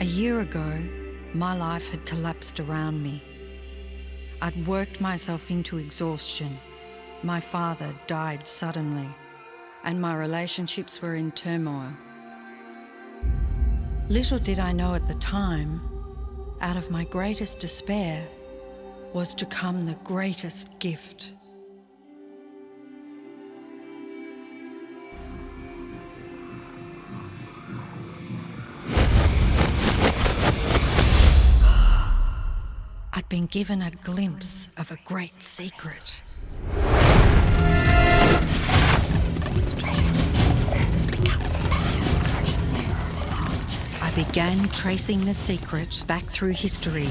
A year ago, my life had collapsed around me. I'd worked myself into exhaustion. My father died suddenly, and my relationships were in turmoil. Little did I know at the time, out of my greatest despair was to come the greatest gift. I'd been given a glimpse of a great secret. I began tracing the secret back through history.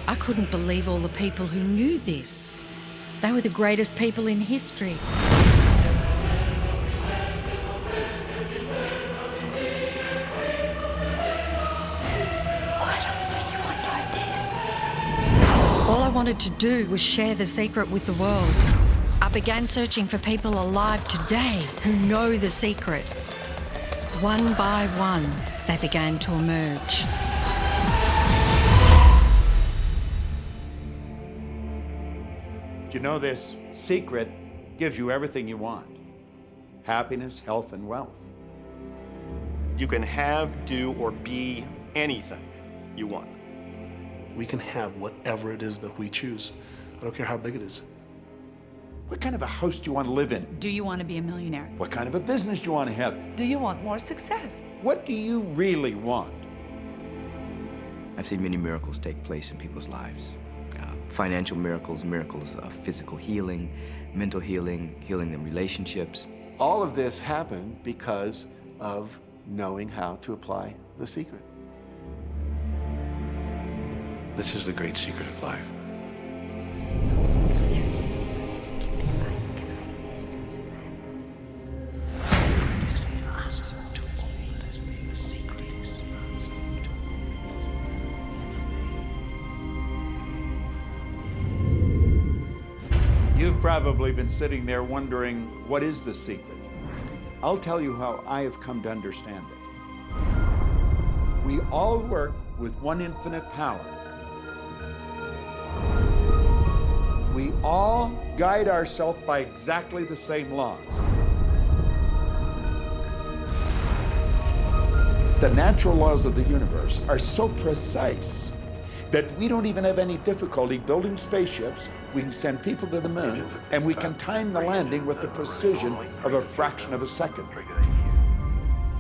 I couldn't believe all the people who knew this. They were the greatest people in history. Why doesn't anyone know this? All I wanted to do was share the secret with the world. I began searching for people alive today who know the secret. One by one, they began to emerge. You know, this secret gives you everything you want. Happiness, health, and wealth. You can have, do, or be anything you want. We can have whatever it is that we choose. I don't care how big it is. What kind of a house do you want to live in? Do you want to be a millionaire? What kind of a business do you want to have? Do you want more success? What do you really want? I've seen many miracles take place in people's lives. Financial miracles, miracles of physical healing, mental healing, healing in relationships. All of this happened because of knowing how to apply the secret. This is the great secret of life. You've probably been sitting there wondering, what is the secret? I'll tell you how I have come to understand it. We all work with one infinite power. We all guide ourselves by exactly the same laws. The natural laws of the universe are so precise that we don't even have any difficulty building spaceships. We can send people to the moon, and we can time the landing with the precision of a fraction of a second.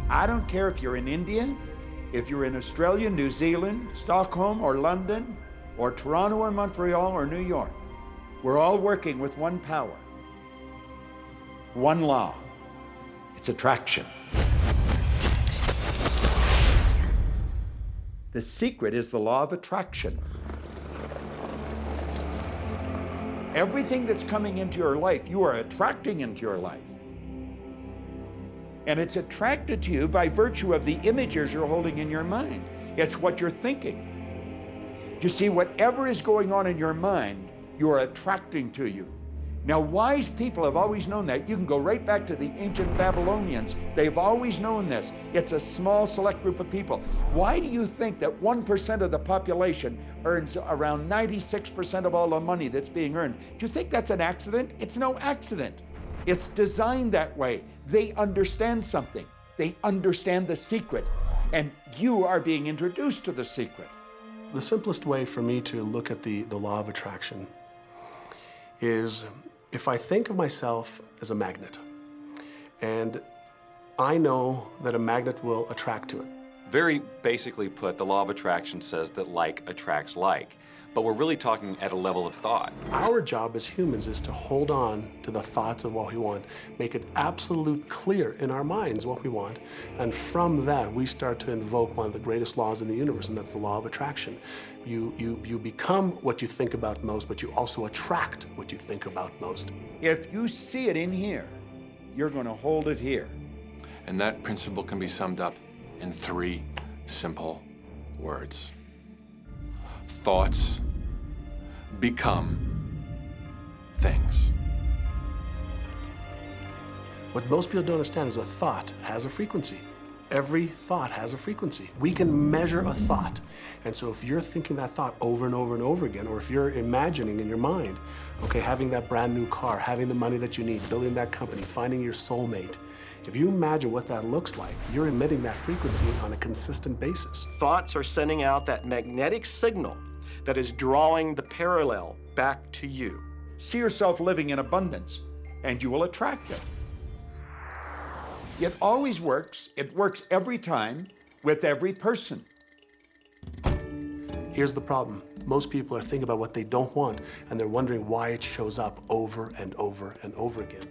I don't care if you're in India, if you're in Australia, New Zealand, Stockholm, or London, or Toronto, or Montreal, or New York. We're all working with one power, one law. It's attraction. The secret is the law of attraction. Everything that's coming into your life, you are attracting into your life. And it's attracted to you by virtue of the images you're holding in your mind. It's what you're thinking. You see, whatever is going on in your mind, you are attracting to you. Now, wise people have always known that. You can go right back to the ancient Babylonians. They've always known this. It's a small, select group of people. Why do you think that 1% of the population earns around 96% of all the money that's being earned? Do you think that's an accident? It's no accident. It's designed that way. They understand something. They understand the secret. And you are being introduced to the secret. The simplest way for me to look at the law of attraction is if I think of myself as a magnet, and I know that a magnet will attract to it. Very basically put, the law of attraction says that like attracts like, but we're really talking at a level of thought. Our job as humans is to hold on to the thoughts of what we want, make it absolute clear in our minds what we want, and from that we start to invoke one of the greatest laws in the universe, and that's the law of attraction. You become what you think about most, but you also attract what you think about most. If you see it in here, you're going to hold it here. And that principle can be summed up in 3 simple words. Thoughts become things. What most people don't understand is a thought has a frequency. Every thought has a frequency. We can measure a thought. And so if you're thinking that thought over and over and over again, or if you're imagining in your mind, okay, having that brand new car, having the money that you need, building that company, finding your soulmate, if you imagine what that looks like, you're emitting that frequency on a consistent basis. Thoughts are sending out that magnetic signal that is drawing the parallel back to you. See yourself living in abundance, and you will attract it. It always works. It works every time with every person. Here's the problem. Most people are thinking about what they don't want, and they're wondering why it shows up over and over and over again.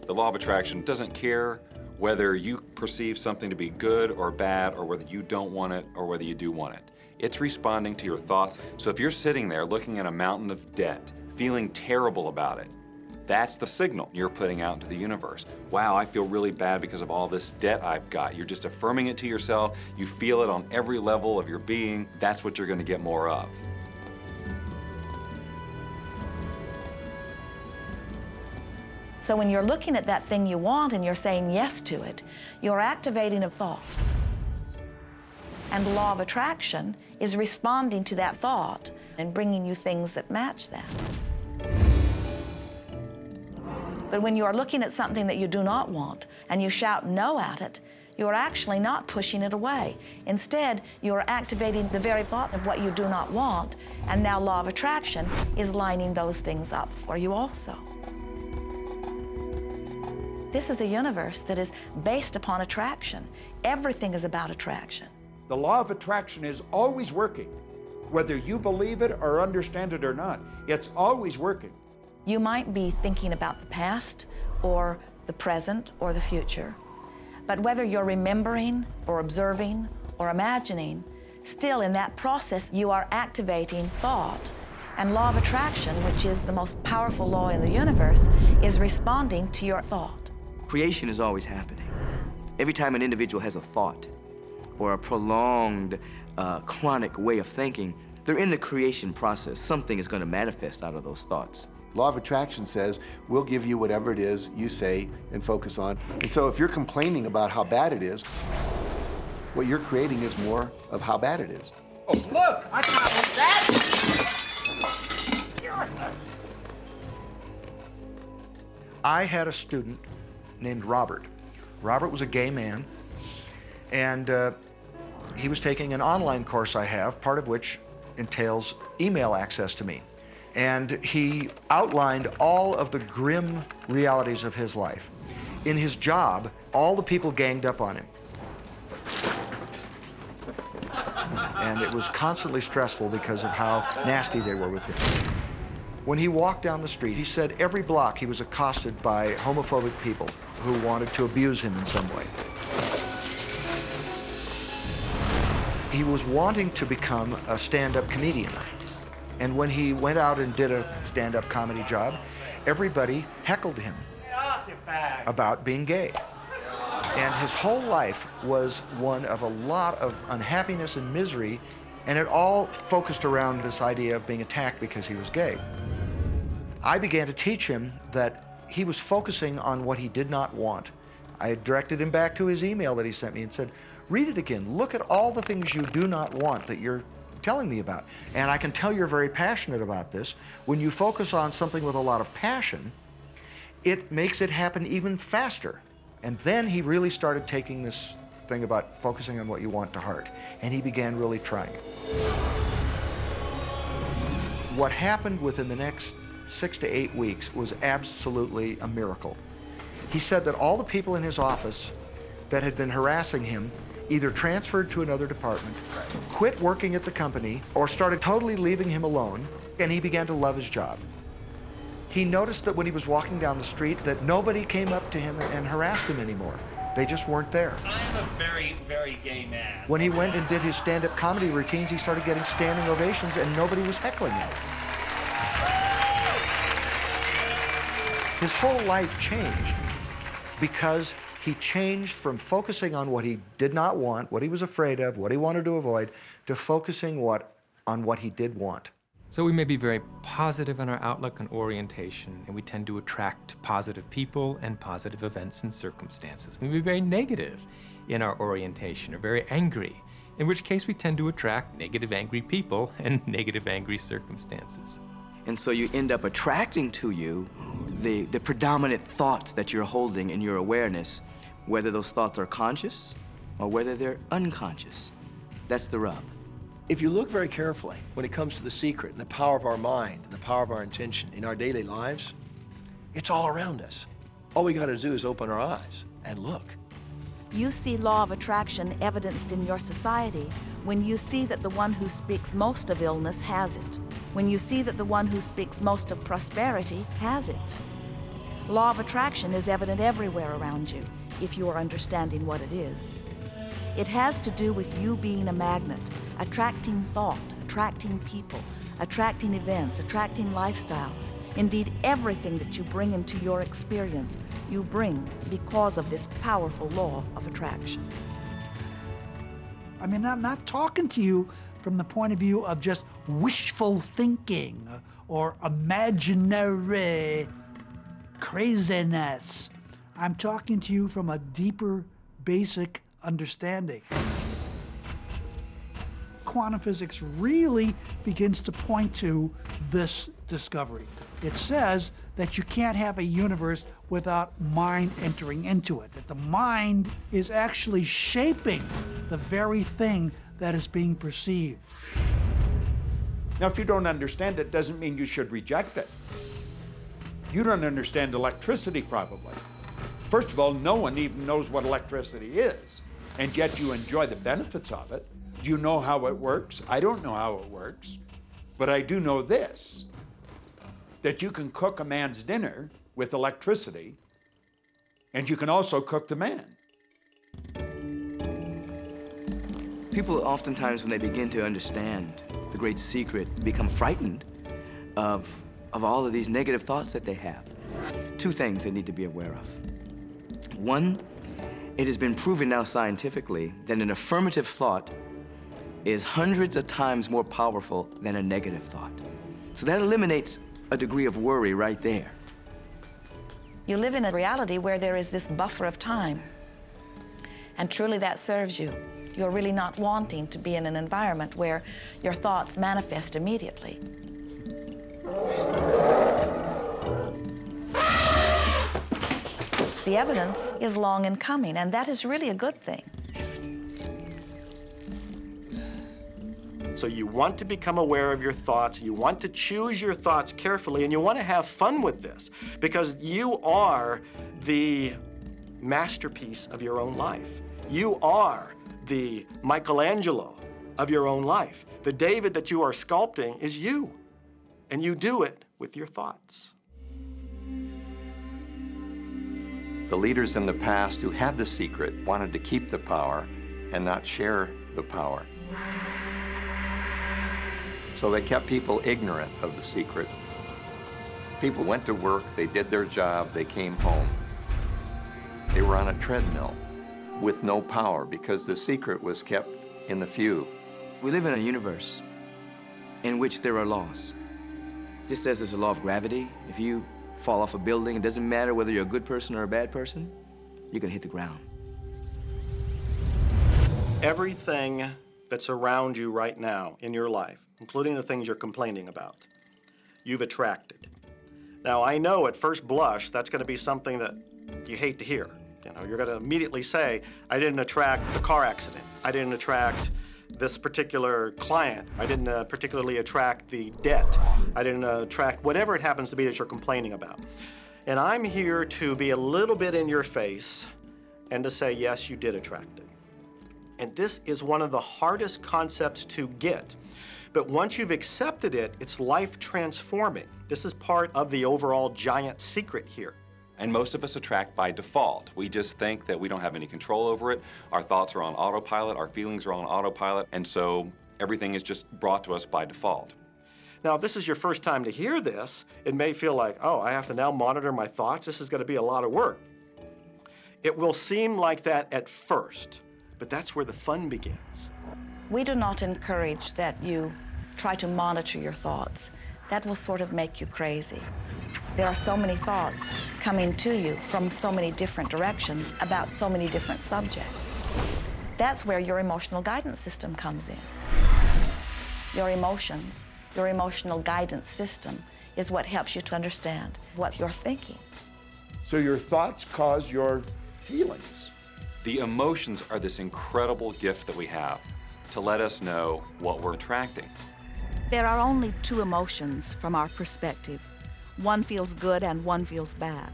The law of attraction doesn't care whether you perceive something to be good or bad, or whether you don't want it or whether you do want it. It's responding to your thoughts. So if you're sitting there looking at a mountain of debt, feeling terrible about it, that's the signal you're putting out into the universe. Wow, I feel really bad because of all this debt I've got. You're just affirming it to yourself. You feel it on every level of your being. That's what you're going to get more of. So when you're looking at that thing you want and you're saying yes to it, you're activating a thought. And the law of attraction is responding to that thought and bringing you things that match that. But when you are looking at something that you do not want and you shout no at it, you're actually not pushing it away. Instead, you're activating the very thought of what you do not want, and now law of attraction is lining those things up for you also. This is a universe that is based upon attraction. Everything is about attraction. The law of attraction is always working. Whether you believe it or understand it or not, it's always working. You might be thinking about the past or the present or the future, but whether you're remembering or observing or imagining, still in that process you are activating thought. And law of attraction, which is the most powerful law in the universe, is responding to your thought. Creation is always happening. Every time an individual has a thought or a prolonged, chronic way of thinking, they're in the creation process. Something is going to manifest out of those thoughts. Law of attraction says, we'll give you whatever it is you say and focus on. And so if you're complaining about how bad it is, what you're creating is more of how bad it is. Oh, look! I got that! I had a student named Robert. Robert was a gay man, and he was taking an online course I have, part of which entails email access to me. And he outlined all of the grim realities of his life. In his job, all the people ganged up on him. And it was constantly stressful because of how nasty they were with him. When he walked down the street, he said every block he was accosted by homophobic people who wanted to abuse him in some way. He was wanting to become a stand-up comedian. And when he went out and did a stand-up comedy job, everybody heckled him about being gay. And his whole life was one of a lot of unhappiness and misery, and it all focused around this idea of being attacked because he was gay. I began to teach him that he was focusing on what he did not want. I directed him back to his email that he sent me and said, read it again. Look at all the things you do not want that you're telling me about. And I can tell you're very passionate about this. When you focus on something with a lot of passion, it makes it happen even faster. And then he really started taking this thing about focusing on what you want to heart. And he began really trying it. What happened within the next 6 to 8 weeks was absolutely a miracle. He said that all the people in his office that had been harassing him either transferred to another department, quit working at the company, or started totally leaving him alone, and he began to love his job. He noticed that when he was walking down the street that nobody came up to him and harassed him anymore. They just weren't there. I'm a very, very gay man. When he went and did his stand-up comedy routines, he started getting standing ovations and nobody was heckling him. His whole life changed because he changed from focusing on what he did not want, what he was afraid of, what he wanted to avoid, to focusing on what he did want. So we may be very positive in our outlook and orientation, and we tend to attract positive people and positive events and circumstances. We may be very negative in our orientation or very angry, in which case we tend to attract negative, angry people and negative, angry circumstances. And so you end up attracting to you the predominant thoughts that you're holding in your awareness, whether those thoughts are conscious or whether they're unconscious. That's the rub. If you look very carefully when it comes to the secret and the power of our mind and the power of our intention in our daily lives, it's all around us. All we got to do is open our eyes and look. You see law of attraction evidenced in your society when you see that the one who speaks most of illness has it, when you see that the one who speaks most of prosperity has it. Law of attraction is evident everywhere around you if you are understanding what it is. It has to do with you being a magnet, attracting thought, attracting people, attracting events, attracting lifestyle. Indeed, everything that you bring into your experience, you bring because of this powerful law of attraction. I mean, I'm not talking to you from the point of view of just wishful thinking or imaginary craziness. I'm talking to you from a deeper, basic understanding. Quantum physics really begins to point to this discovery. It says that you can't have a universe without mind entering into it, that the mind is actually shaping the very thing that is being perceived. Now, if you don't understand it, doesn't mean you should reject it. You don't understand electricity, probably. First of all, no one even knows what electricity is, and yet you enjoy the benefits of it. Do you know how it works? I don't know how it works, but I do know this, that you can cook a man's dinner with electricity, and you can also cook the man. People oftentimes, when they begin to understand the great secret, become frightened of all of these negative thoughts that they have. Two things they need to be aware of. One, it has been proven now scientifically that an affirmative thought is hundreds of times more powerful than a negative thought. So that eliminates a degree of worry right there. You live in a reality where there is this buffer of time, and truly that serves you. You're really not wanting to be in an environment where your thoughts manifest immediately. The evidence is long in coming, and that is really a good thing. So you want to become aware of your thoughts, you want to choose your thoughts carefully, and you want to have fun with this because you are the masterpiece of your own life. You are the Michelangelo of your own life. The David that you are sculpting is you, and you do it with your thoughts. The leaders in the past who had the secret wanted to keep the power and not share the power. So they kept people ignorant of the secret. People went to work, they did their job, they came home. They were on a treadmill with no power because the secret was kept in the few. We live in a universe in which there are laws. Just as there's a law of gravity, if you fall off a building, it doesn't matter whether you're a good person or a bad person, you're gonna hit the ground. Everything that's around you right now in your life, including the things you're complaining about, you've attracted. Now, I know at first blush that's going to be something that you hate to hear. You know, you're going to immediately say, I didn't attract the car accident. I didn't attract this particular client. I didn't particularly attract the debt. I didn't attract whatever it happens to be that you're complaining about. And I'm here to be a little bit in your face and to say, yes, you did attract it. And this is one of the hardest concepts to get. But once you've accepted it, it's life transforming. This is part of the overall giant secret here. And most of us attract by default. We just think that we don't have any control over it. Our thoughts are on autopilot, our feelings are on autopilot, and so everything is just brought to us by default. Now, if this is your first time to hear this, it may feel like, oh, I have to now monitor my thoughts. This is going to be a lot of work. It will seem like that at first, but that's where the fun begins. We do not encourage that you try to monitor your thoughts. That will sort of make you crazy. There are so many thoughts coming to you from so many different directions about so many different subjects. That's where your emotional guidance system comes in. Your emotions, your emotional guidance system is what helps you to understand what you're thinking. So your thoughts cause your feelings. The emotions are this incredible gift that we have to let us know what we're attracting. There are only two emotions from our perspective. One feels good and one feels bad.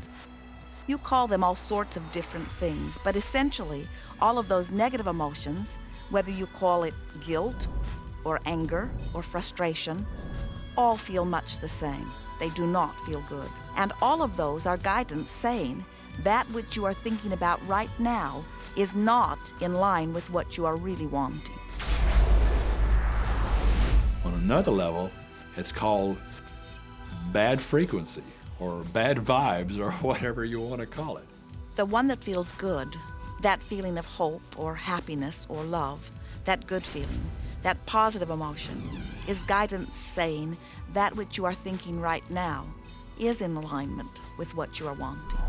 You call them all sorts of different things, but essentially, all of those negative emotions, whether you call it guilt or anger or frustration, all feel much the same. They do not feel good. And all of those are guidance saying that which you are thinking about right now is not in line with what you are really wanting. On another level, it's called bad frequency or bad vibes or whatever you want to call it. The one that feels good, that feeling of hope or happiness or love, that good feeling, that positive emotion, is guidance saying that which you are thinking right now is in alignment with what you are wanting.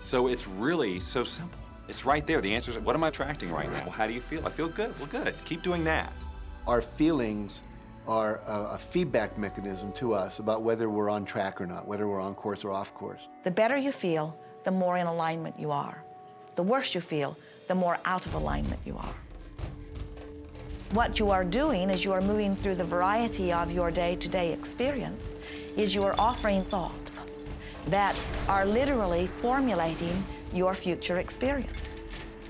So it's really so simple. It's right there. The answer is, what am I attracting right now? Well, how do you feel? I feel good. Well, good. Keep doing that. Our feelings are a feedback mechanism to us about whether we're on track or not, whether we're on course or off course. The better you feel, the more in alignment you are. The worse you feel, the more out of alignment you are. What you are doing as you are moving through the variety of your day-to-day experience is you are offering thoughts that are literally formulating your future experience.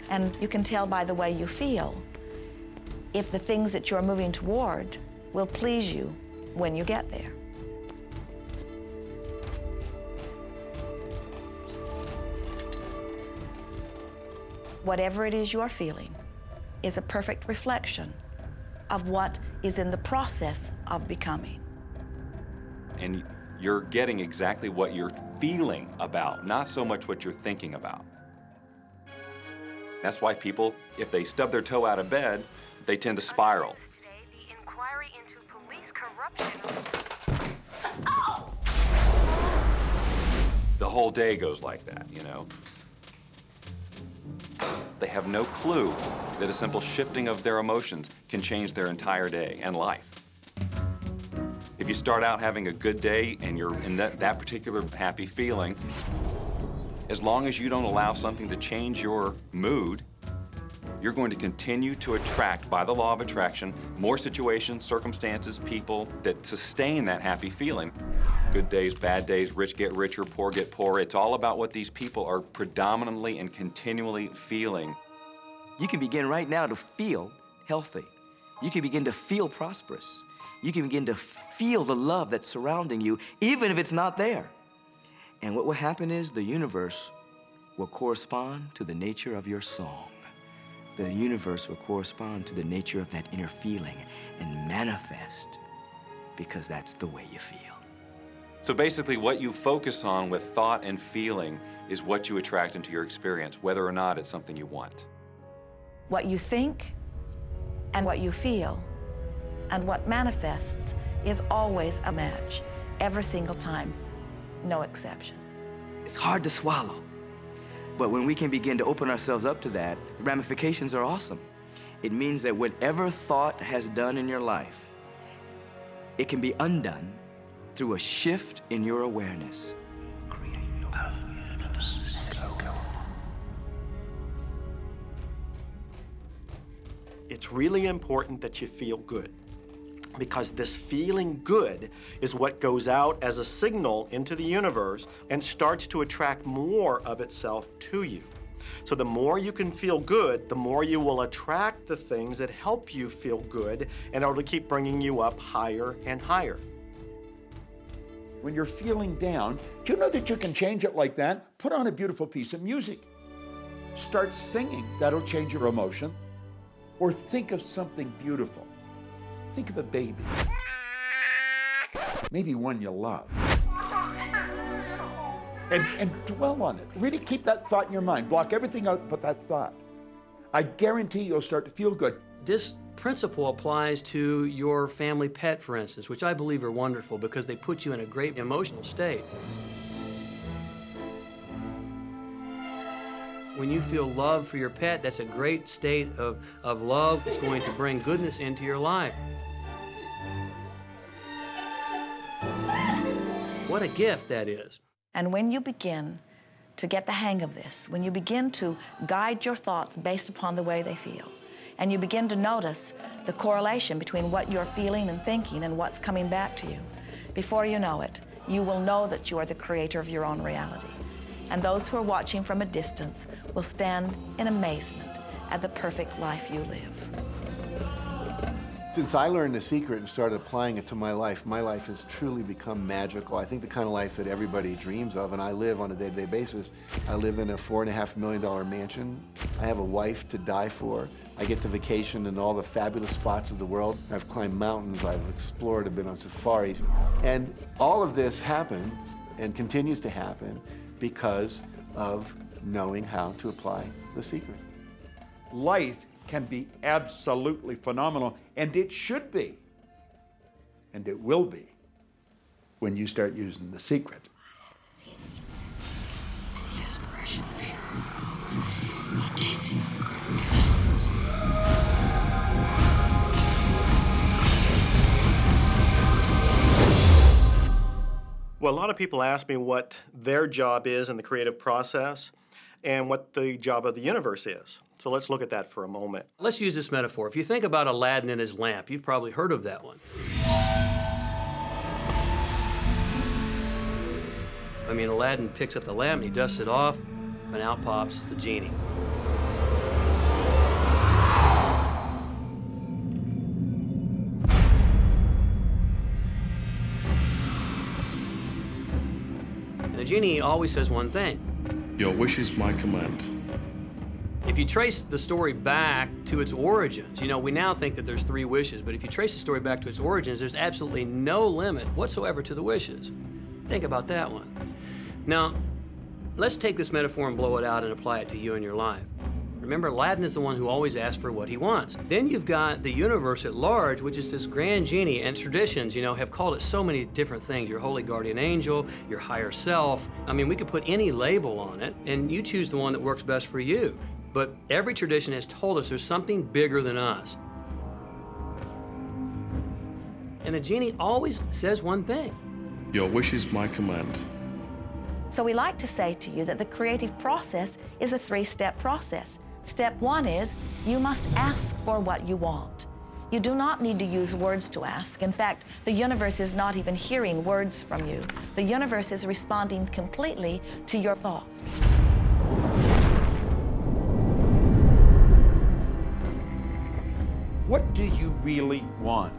And you can tell by the way you feel if the things that you're moving toward will please you when you get there. Whatever it is you are feeling is a perfect reflection of what is in the process of becoming. And you're getting exactly what you're feeling about, not so much what you're thinking about. That's why people, if they stub their toe out of bed, they tend to spiral. The whole day goes like that, you know? They have no clue that a simple shifting of their emotions can change their entire day and life. If you start out having a good day and you're in that particular happy feeling, as long as you don't allow something to change your mood, you're going to continue to attract, by the law of attraction, more situations, circumstances, people that sustain that happy feeling. Good days, bad days, rich get richer, poor get poorer. It's all about what these people are predominantly and continually feeling. You can begin right now to feel healthy. You can begin to feel prosperous. You can begin to feel the love that's surrounding you, even if it's not there. And what will happen is the universe will correspond to the nature of your song. The universe will correspond to the nature of that inner feeling and manifest, because that's the way you feel. So basically what you focus on with thought and feeling is what you attract into your experience, whether or not it's something you want. What you think and what you feel and what manifests is always a match. every single time, no exception. It's hard to swallow. But when we can begin to open ourselves up to that, the ramifications are awesome. It means that whatever thought has done in your life, it can be undone through a shift in your awareness. It's really important that you feel good, because this feeling good is what goes out as a signal into the universe and starts to attract more of itself to you. So the more you can feel good, the more you will attract the things that help you feel good and it'll keep bringing you up higher and higher. When you're feeling down, do you know that you can change it like that? Put on a beautiful piece of music. Start singing. That'll change your emotion. Or think of something beautiful. Think of a baby. Maybe one you love. And dwell on it. Really keep that thought in your mind. Block everything out and put that thought. I guarantee you'll start to feel good. This principle applies to your family pet, for instance, which I believe are wonderful because they put you in a great emotional state. When you feel love for your pet, that's a great state of love. It's going to bring goodness into your life. What a gift that is. And when you begin to get the hang of this, when you begin to guide your thoughts based upon the way they feel, and you begin to notice the correlation between what you're feeling and thinking and what's coming back to you, before you know it, you will know that you are the creator of your own reality. And those who are watching from a distance will stand in amazement at the perfect life you live. Since I learned the secret and started applying it to my life has truly become magical. I think the kind of life that everybody dreams of, and I live on a day-to-day basis. I live in a $4.5 million mansion. I have a wife to die for. I get to vacation in all the fabulous spots of the world. I've climbed mountains, I've explored, I've been on safaris. And all of this happened and continues to happen because of knowing how to apply the secret. Life can be absolutely phenomenal, and it should be, and it will be, when you start using the secret. Well, a lot of people ask me what their job is in the creative process and what the job of the universe is. So let's look at that for a moment. Let's use this metaphor. If you think about Aladdin and his lamp, you've probably heard of that one. I mean, Aladdin picks up the lamp and he dusts it off, and out pops the genie. And the genie always says one thing. Your wish is my command. If you trace the story back to its origins, you know, we now think that there's 3 wishes, but if you trace the story back to its origins, there's absolutely no limit whatsoever to the wishes. Think about that one. Now, let's take this metaphor and blow it out and apply it to you and your life. Remember, Aladdin is the one who always asks for what he wants. Then you've got the universe at large, which is this grand genie, and traditions, you know, have called it so many different things. Your holy guardian angel, your higher self. I mean, we could put any label on it, and you choose the one that works best for you. But every tradition has told us there's something bigger than us. And the genie always says one thing. Your wish is my command. So we like to say to you that the creative process is a 3-step process. Step 1 is you must ask for what you want. You do not need to use words to ask. In fact, the universe is not even hearing words from you. The universe is responding completely to your thought. What do you really want?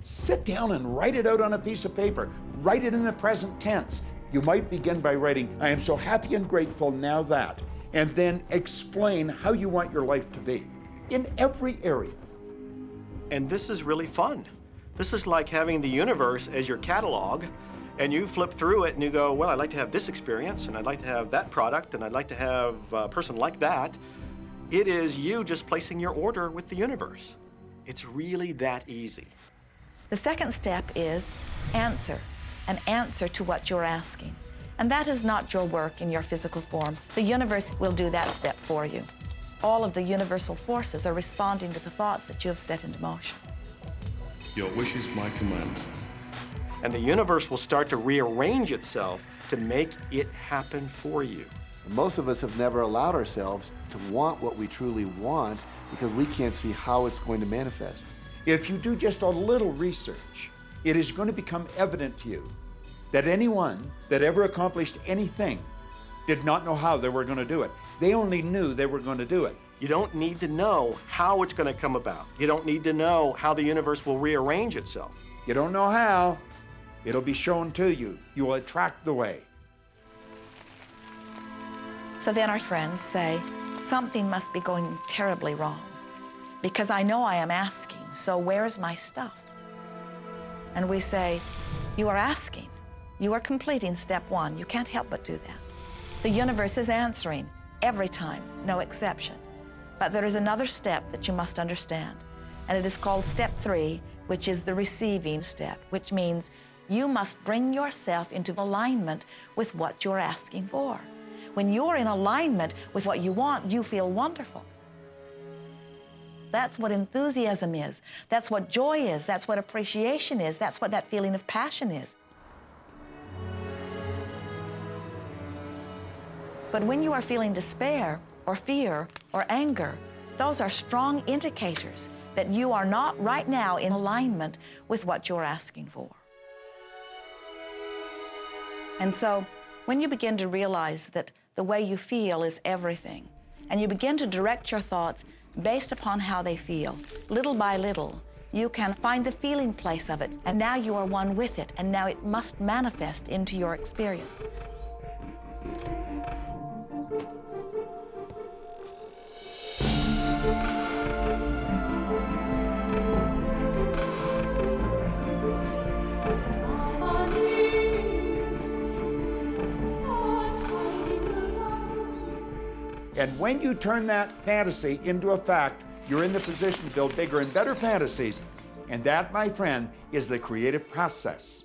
Sit down and write it out on a piece of paper. Write it in the present tense. You might begin by writing, I am so happy and grateful now that, and then explain how you want your life to be in every area. And this is really fun. This is like having the universe as your catalog, and you flip through it and you go, well, I'd like to have this experience, and I'd like to have that product, and I'd like to have a person like that. It is you just placing your order with the universe. It's really that easy. The second step is answer, an answer to what you're asking. And that is not your work in your physical form. The universe will do that step for you. All of the universal forces are responding to the thoughts that you have set into motion. Your wish is my command. And the universe will start to rearrange itself to make it happen for you. Most of us have never allowed ourselves to want what we truly want because we can't see how it's going to manifest. If you do just a little research, it is going to become evident to you that anyone that ever accomplished anything did not know how they were going to do it. They only knew they were going to do it. You don't need to know how it's going to come about. You don't need to know how the universe will rearrange itself. You don't know how, it'll be shown to you. You will attract the way. So then our friends say, something must be going terribly wrong because I know I am asking, so where's my stuff? And we say, you are asking. You are completing step one. You can't help but do that. The universe is answering every time, no exception. But there is another step that you must understand, and it is called step 3, which is the receiving step, which means you must bring yourself into alignment with what you're asking for. When you're in alignment with what you want, you feel wonderful. That's what enthusiasm is. That's what joy is. That's what appreciation is. That's what that feeling of passion is. But when you are feeling despair or fear or anger, those are strong indicators that you are not right now in alignment with what you're asking for. And so when you begin to realize that the way you feel is everything, and you begin to direct your thoughts based upon how they feel, little by little, you can find the feeling place of it, and now you are one with it, and now it must manifest into your experience. And when you turn that fantasy into a fact, you're in the position to build bigger and better fantasies. And that, my friend, is the creative process.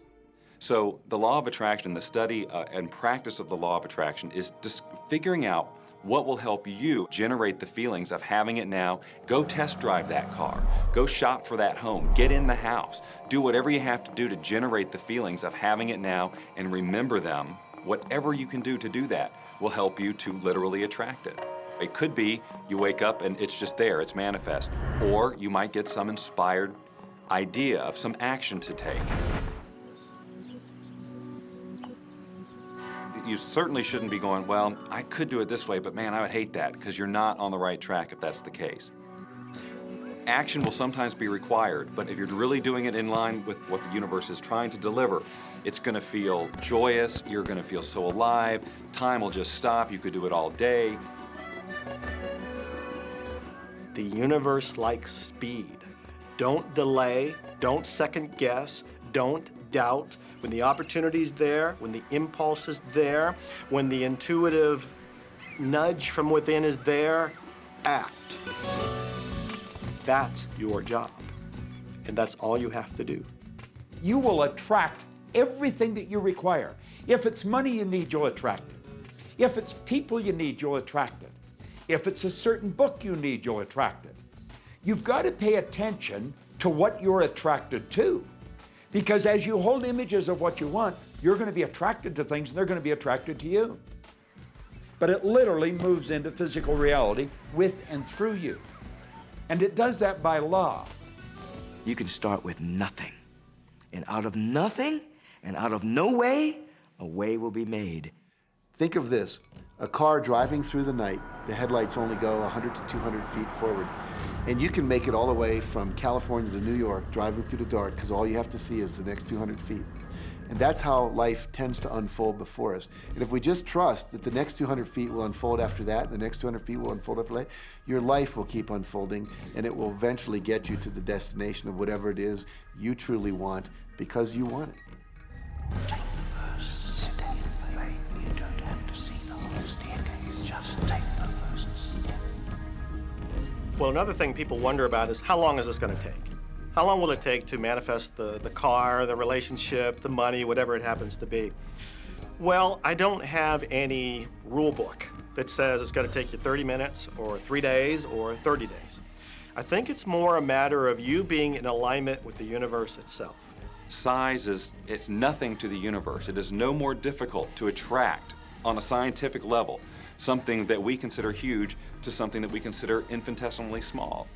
So the law of attraction, the study and practice of the law of attraction is just figuring out what will help you generate the feelings of having it now. Go test drive that car. Go shop for that home. Get in the house. Do whatever you have to do to generate the feelings of having it now and remember them. Whatever you can do to do that will help you to literally attract it. It could be you wake up and it's just there, it's manifest. Or you might get some inspired idea of some action to take. You certainly shouldn't be going, well, I could do it this way, but man, I would hate that, because you're not on the right track if that's the case. Action will sometimes be required, but if you're really doing it in line with what the universe is trying to deliver, it's going to feel joyous, you're going to feel so alive, time will just stop, you could do it all day. The universe likes speed. Don't delay, don't second guess, don't doubt. When the opportunity's there, when the impulse is there, when the intuitive nudge from within is there, act. That's your job, and that's all you have to do. You will attract everything that you require. If it's money you need, you'll attract it. If it's people you need, you'll attract it. If it's a certain book you need, you'll attract it. You've got to pay attention to what you're attracted to. Because as you hold images of what you want, you're going to be attracted to things and they're going to be attracted to you. But it literally moves into physical reality with and through you. And it does that by law. You can start with nothing. And out of nothing, and out of no way, a way will be made. Think of this, a car driving through the night, the headlights only go 100 to 200 feet forward. And you can make it all the way from California to New York, driving through the dark, because all you have to see is the next 200 feet. And that's how life tends to unfold before us. And if we just trust that the next 200 feet will unfold after that, the next 200 feet will unfold after that, your life will keep unfolding, and it will eventually get you to the destination of whatever it is you truly want, because you want it. Take the first step. You don't have to see the whole staircase. Just take the first step. Well, another thing people wonder about is how long is this going to take? How long will it take to manifest the car, the relationship, the money, whatever it happens to be? Well, I don't have any rule book that says it's going to take you 30 minutes or 3 days or 30 days. I think it's more a matter of you being in alignment with the universe itself. Size it's nothing to the universe. It is no more difficult to attract on a scientific level something that we consider huge to something that we consider infinitesimally small.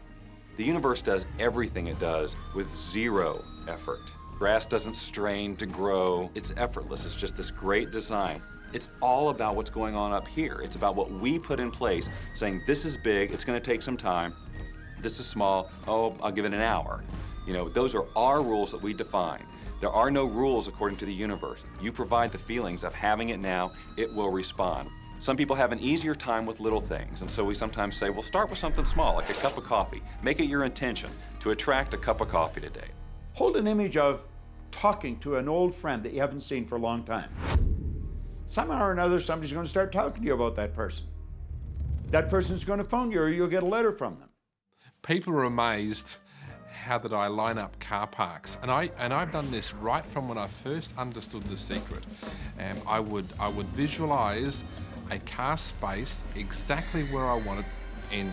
The universe does everything it does with zero effort. Grass doesn't strain to grow. It's effortless. It's just this great design. It's all about what's going on up here. It's about what we put in place, saying this is big, it's going to take some time. This is small, oh, I'll give it an hour. You know, those are our rules that we define. There are no rules according to the universe. You provide the feelings of having it now, it will respond. Some people have an easier time with little things, and so we sometimes say, well, start with something small, like a cup of coffee. Make it your intention to attract a cup of coffee today. Hold an image of talking to an old friend that you haven't seen for a long time. Somehow or another, somebody's going to start talking to you about that person. That person's going to phone you, or you'll get a letter from them. People are amazed how that I line up car parks, and I've done this right from when I first understood The Secret. I would visualize a car space exactly where I wanted, and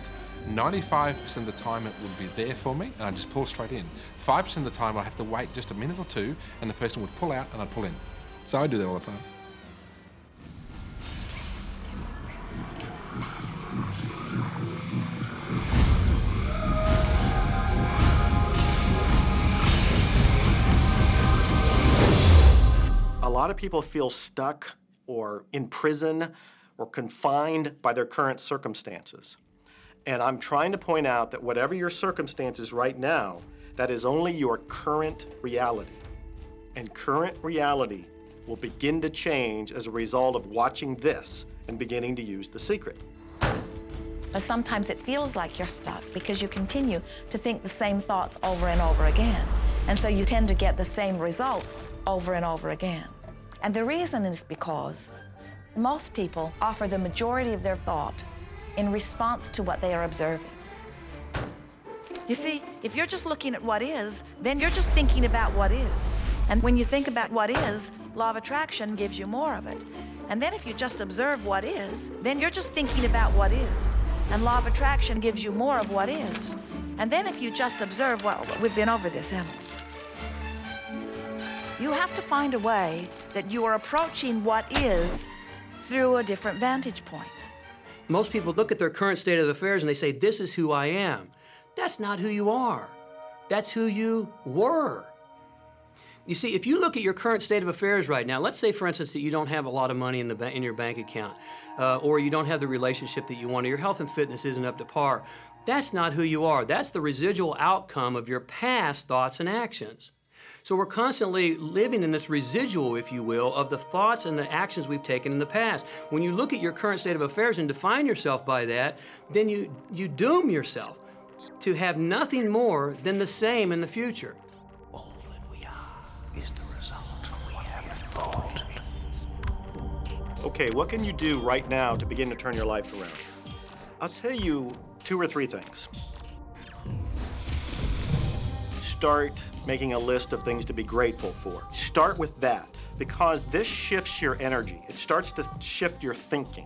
95% of the time it would be there for me, and I'd just pull straight in. 5% of the time I'd have to wait just a minute or two, and the person would pull out and I'd pull in. So I do that all the time. A lot of people feel stuck or in prison or confined by their current circumstances. And I'm trying to point out that whatever your circumstances right now, that is only your current reality. And current reality will begin to change as a result of watching this and beginning to use The Secret. But sometimes it feels like you're stuck because you continue to think the same thoughts over and over again. And so you tend to get the same results over and over again. And the reason is because most people offer the majority of their thought in response to what they are observing. You see, if you're just looking at what is, then you're just thinking about what is. And when you think about what is, law of attraction gives you more of it. And then if you just observe what is, then you're just thinking about what is. And law of attraction gives you more of what is. And then if you just observe, well, we've been over this, haven't we? You have to find a way that you are approaching what is through a different vantage point. Most people look at their current state of affairs and they say, this is who I am. That's not who you are. That's who you were. You see, if you look at your current state of affairs right now, let's say, for instance, that you don't have a lot of money in your bank account, or you don't have the relationship that you want, or your health and fitness isn't up to par. That's not who you are. That's the residual outcome of your past thoughts and actions. So we're constantly living in this residual, if you will, of the thoughts and the actions we've taken in the past. When you look at your current state of affairs and define yourself by that, then you doom yourself to have nothing more than the same in the future. All that we are is the result we have thought. Okay, what can you do right now to begin to turn your life around? I'll tell you 2 or 3 things. Start making a list of things to be grateful for. Start with that, because this shifts your energy. It starts to shift your thinking.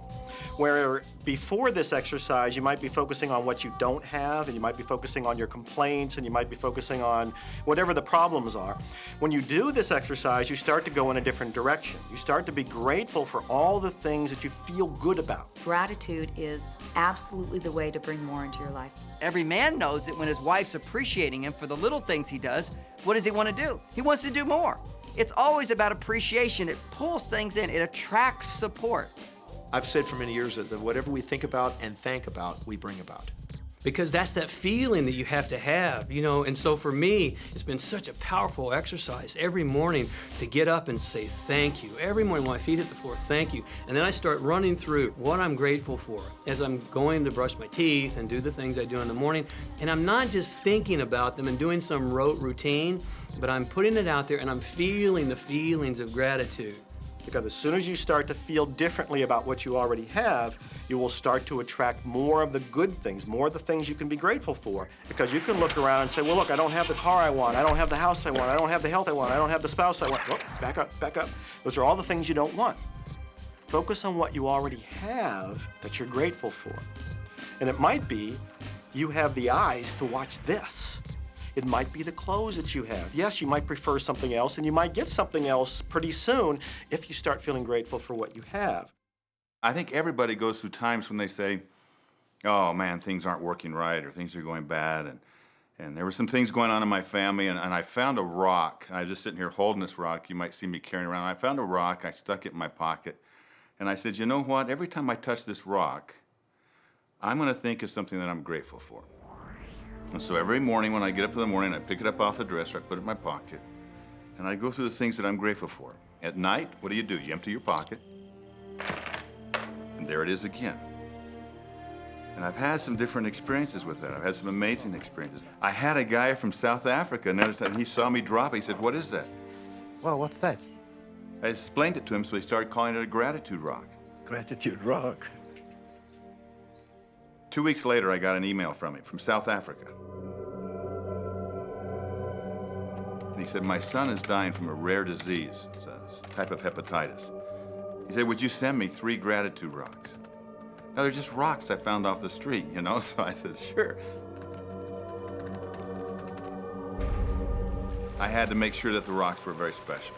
Where before this exercise, you might be focusing on what you don't have, and you might be focusing on your complaints, and you might be focusing on whatever the problems are. When you do this exercise, you start to go in a different direction. You start to be grateful for all the things that you feel good about. Gratitude is absolutely the way to bring more into your life. Every man knows that when his wife's appreciating him for the little things he does, what does he want to do? He wants to do more. It's always about appreciation. It pulls things in. It attracts support. I've said for many years that whatever we think about and thank about, we bring about. Because that's that feeling that you have to have, you know. And so for me, it's been such a powerful exercise every morning to get up and say thank you. Every morning when my feet hit the floor, thank you. And then I start running through what I'm grateful for as I'm going to brush my teeth and do the things I do in the morning. And I'm not just thinking about them and doing some rote routine, but I'm putting it out there and I'm feeling the feelings of gratitude. Because as soon as you start to feel differently about what you already have, you will start to attract more of the good things, more of the things you can be grateful for. Because you can look around and say, well, look, I don't have the car I want, I don't have the house I want, I don't have the health I want, I don't have the spouse I want. Whoop, back up, back up. Those are all the things you don't want. Focus on what you already have that you're grateful for. And it might be you have the eyes to watch this. It might be the clothes that you have. Yes, you might prefer something else, and you might get something else pretty soon if you start feeling grateful for what you have. I think everybody goes through times when they say, oh man, things aren't working right, or things are going bad, and there were some things going on in my family, and I found a rock. I was just sitting here holding this rock. You might see me carrying around. I found a rock. I stuck it in my pocket, and I said, you know what? Every time I touch this rock, I'm going to think of something that I'm grateful for. And so every morning when I get up in the morning, I pick it up off the dresser, I put it in my pocket, and I go through the things that I'm grateful for. At night, what do? You empty your pocket, and there it is again. And I've had some different experiences with that. I've had some amazing experiences. I had a guy from South Africa, and he saw me drop it. He said, what is that? Well, what's that? I explained it to him, so he started calling it a gratitude rock. Gratitude rock. 2 weeks later, I got an email from him from South Africa. And he said, my son is dying from a rare disease. It's a type of hepatitis. He said, would you send me 3 gratitude rocks? Now, they're just rocks I found off the street, you know? So I said, sure. I had to make sure that the rocks were very special.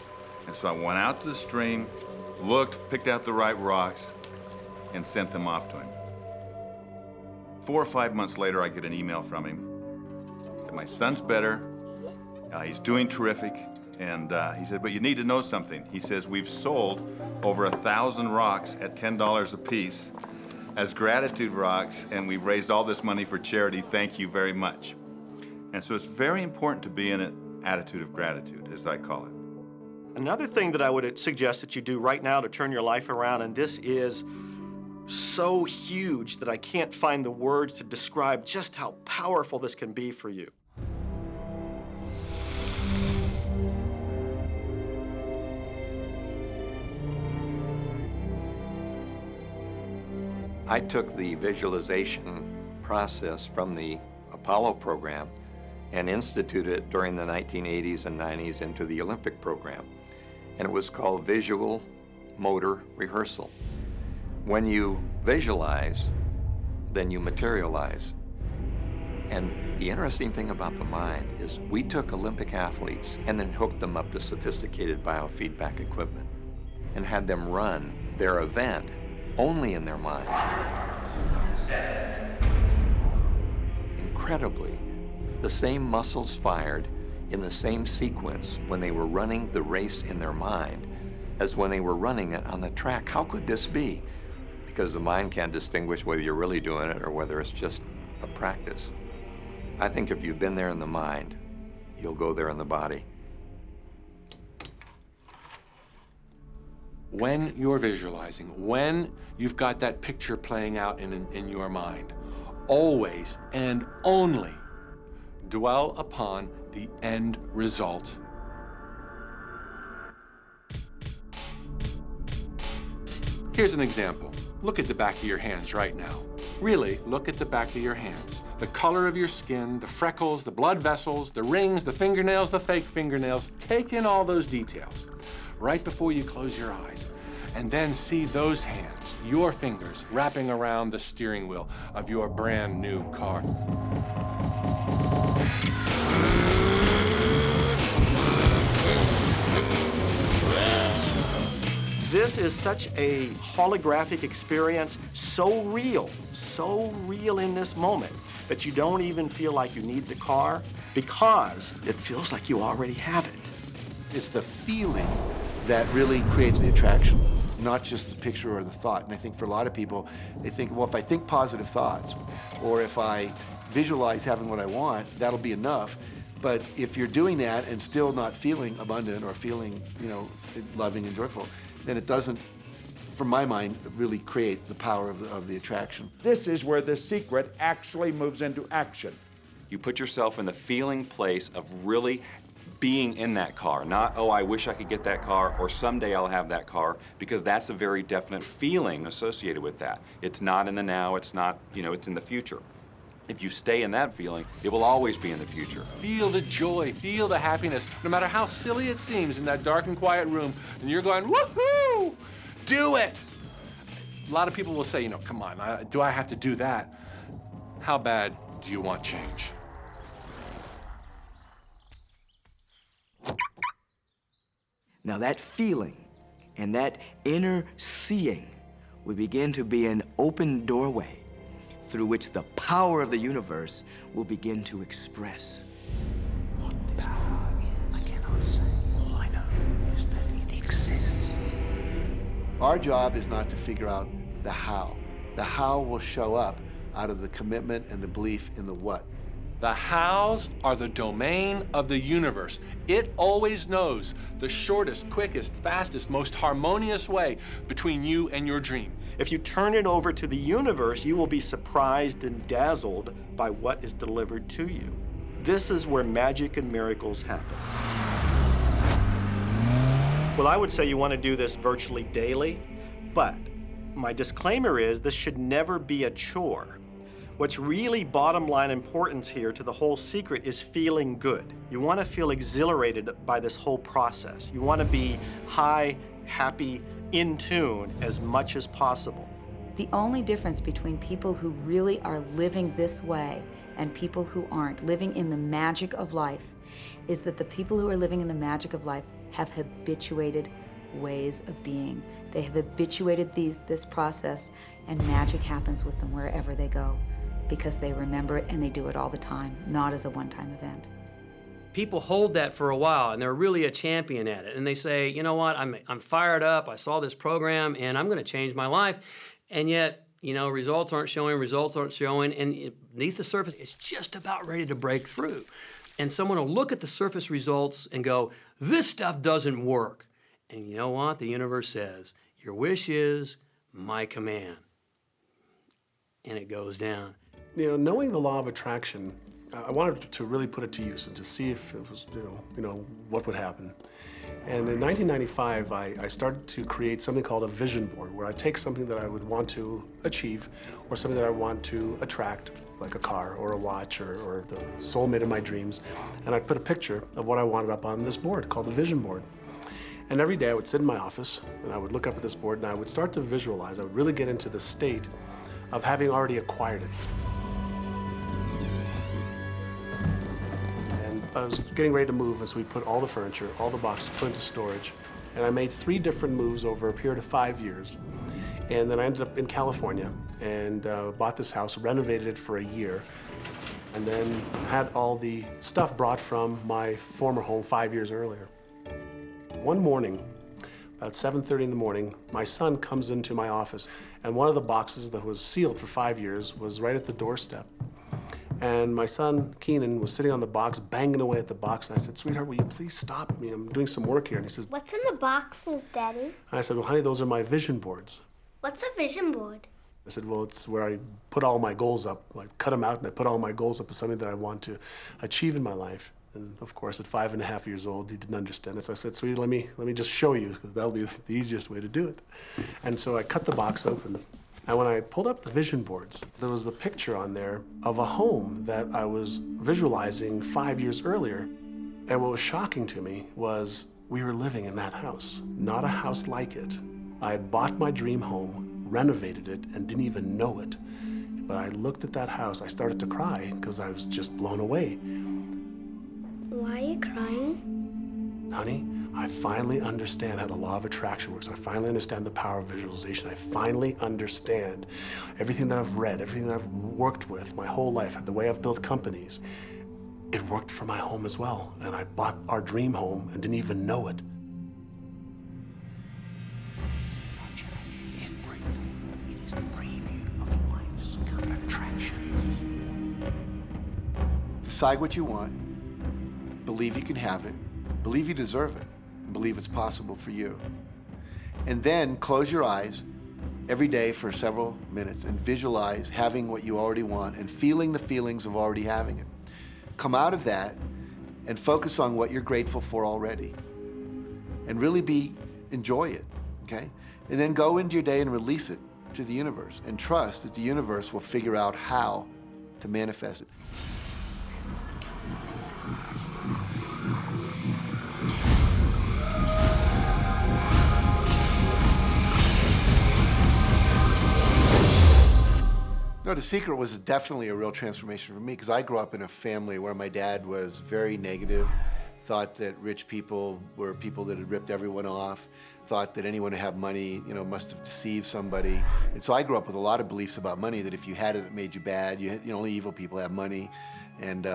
And so I went out to the stream, looked, picked out the right rocks, and sent them off to him. 4 or 5 months later, I get an email from him. He said, my son's better. He's doing terrific. And he said, but you need to know something. He says, we've sold over 1,000 rocks at $10 a piece as gratitude rocks, and we've raised all this money for charity. Thank you very much. And so it's very important to be in an attitude of gratitude, as I call it. Another thing that I would suggest that you do right now to turn your life around, and this is so huge that I can't find the words to describe just how powerful this can be for you. I took the visualization process from the Apollo program and instituted it during the 1980s and 90s into the Olympic program. And it was called Visual Motor Rehearsal. When you visualize, then you materialize. And the interesting thing about the mind is we took Olympic athletes and then hooked them up to sophisticated biofeedback equipment and had them run their event only in their mind. Incredibly, the same muscles fired in the same sequence when they were running the race in their mind as when they were running it on the track. How could this be? Because the mind can't distinguish whether you're really doing it or whether it's just a practice. I think if you've been there in the mind, you'll go there in the body. When you're visualizing, when you've got that picture playing out in your mind, always and only dwell upon the end result. Here's an example. Look at the back of your hands right now. Really, look at the back of your hands. The color of your skin, the freckles, the blood vessels, the rings, the fingernails, the fake fingernails. Take in all those details right before you close your eyes. And then see those hands, your fingers, wrapping around the steering wheel of your brand new car. This is such a holographic experience, so real in this moment, that you don't even feel like you need the car because it feels like you already have it. It's the feeling that really creates the attraction, not just the picture or the thought. And I think for a lot of people, they think, well, if I think positive thoughts, or if I visualize having what I want, that'll be enough. But if you're doing that and still not feeling abundant or feeling, loving and joyful, then it doesn't, from my mind, really create the power of the attraction. This is where the secret actually moves into action. You put yourself in the feeling place of really being in that car, not, oh, I wish I could get that car, or someday I'll have that car, because that's a very definite feeling associated with that. It's not in the now, it's not, you know, it's in the future. If you stay in that feeling, it will always be in the future. Feel the joy, feel the happiness, no matter how silly it seems in that dark and quiet room, and you're going, woohoo! Do it! A lot of people will say, you know, come on, do I have to do that? How bad do you want change? Now that feeling and that inner seeing will begin to be an open doorway through which the power of the universe will begin to express. What power is, I cannot say. All I know is that it exists. Our job is not to figure out the how. The how will show up out of the commitment and the belief in the what. The hows are the domain of the universe. It always knows the shortest, quickest, fastest, most harmonious way between you and your dream. If you turn it over to the universe, you will be surprised and dazzled by what is delivered to you. This is where magic and miracles happen. Well, I would say you want to do this virtually daily, but my disclaimer is this should never be a chore. What's really bottom line importance here to the whole secret is feeling good. You want to feel exhilarated by this whole process. You want to be high, happy, in tune as much as possible. The only difference between people who really are living this way and people who aren't, living in the magic of life, is that the people who are living in the magic of life have habituated ways of being. They have habituated this process, and magic happens with them wherever they go, because they remember it and they do it all the time, not as a one-time event. People hold that for a while and they're really a champion at it. And they say, you know what, I'm fired up, I saw this program and I'm gonna change my life. And yet, you know, results aren't showing, and beneath the surface, it's just about ready to break through. And someone will look at the surface results and go, this stuff doesn't work. And you know what? The universe says, your wish is my command. And it goes down. You know, knowing the law of attraction, I wanted to really put it to use and to see if it was, you know, what would happen. And in 1995, I started to create something called a vision board, where I take something that I would want to achieve, or something that I want to attract, like a car or a watch or the soulmate of my dreams, and I'd put a picture of what I wanted up on this board called the vision board. And every day I would sit in my office and I would look up at this board and I would start to visualize. I would really get into the state of having already acquired it. And I was getting ready to move as we put all the furniture, all the boxes put into storage. And I made 3 different moves over a period of 5 years. And then I ended up in California and bought this house, renovated it for a year, and then had all the stuff brought from my former home 5 years earlier. One morning, about 7:30 in the morning, my son comes into my office, and one of the boxes that was sealed for 5 years was right at the doorstep. And my son, Keenan, was sitting on the box, banging away at the box, and I said, sweetheart, will you please stop? I mean, I'm doing some work here. And he says, what's in the boxes, Daddy? and I said, well, honey, those are my vision boards. What's a vision board? I said, well, it's where I put all my goals up. I cut them out and I put all my goals up as something that I want to achieve in my life. And of course, at 5.5 years old, he didn't understand it. So I said, sweetie, let me just show you, because that'll be the easiest way to do it. And so I cut the box open. And when I pulled up the vision boards, there was a picture on there of a home that I was visualizing 5 years earlier. And what was shocking to me was we were living in that house, not a house like it. I had bought my dream home, renovated it, and didn't even know it. But I looked at that house, I started to cry because I was just blown away. Why are you crying? Honey, I finally understand how the law of attraction works. I finally understand the power of visualization. I finally understand everything that I've read, everything that I've worked with my whole life, the way I've built companies. It worked for my home as well. And I bought our dream home and didn't even know it. It is the preview of life's attraction. Decide what you want. Believe you can have it. Believe you deserve it. And believe it's possible for you. And then close your eyes every day for several minutes and visualize having what you already want and feeling the feelings of already having it. Come out of that and focus on what you're grateful for already. And really enjoy it, okay? And then go into your day and release it to the universe and trust that the universe will figure out how to manifest it. No, The Secret was definitely a real transformation for me because I grew up in a family where my dad was very negative, thought that rich people were people that had ripped everyone off, thought that anyone who had money, must have deceived somebody. And so I grew up with a lot of beliefs about money, that if you had it, it made you bad. Only evil people have money. And,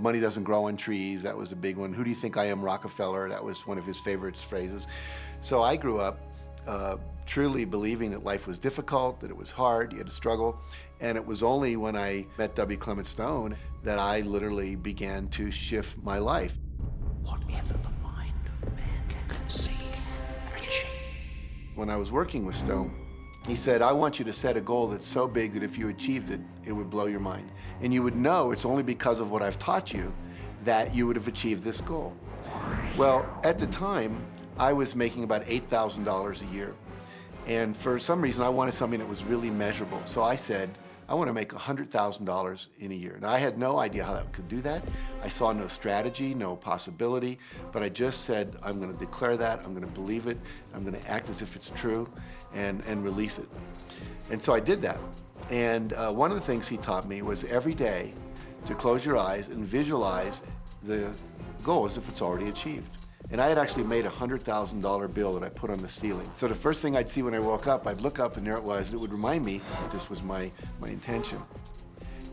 money doesn't grow on trees. That was a big one. Who do you think I am, Rockefeller? That was one of his favorite phrases. So I grew up truly believing that life was difficult, that it was hard, you had to struggle. And it was only when I met W. Clement Stone that I literally began to shift my life. Whatever the mind of man can conceive and achieve. When I was working with Stone, he said, I want you to set a goal that's so big that if you achieved it, it would blow your mind. And you would know it's only because of what I've taught you that you would have achieved this goal. Well, at the time, I was making about $8,000 a year. And for some reason, I wanted something that was really measurable. So I said, I want to make $100,000 in a year. Now, I had no idea how I could do that. I saw no strategy, no possibility, but I just said, I'm going to declare that, I'm going to believe it, I'm going to act as if it's true, and release it. And so I did that. And one of the things he taught me was every day to close your eyes and visualize the goal as if it's already achieved. And I had actually made a $100,000 bill that I put on the ceiling. So the first thing I'd see when I woke up, I'd look up and there it was, and it would remind me that this was my intention.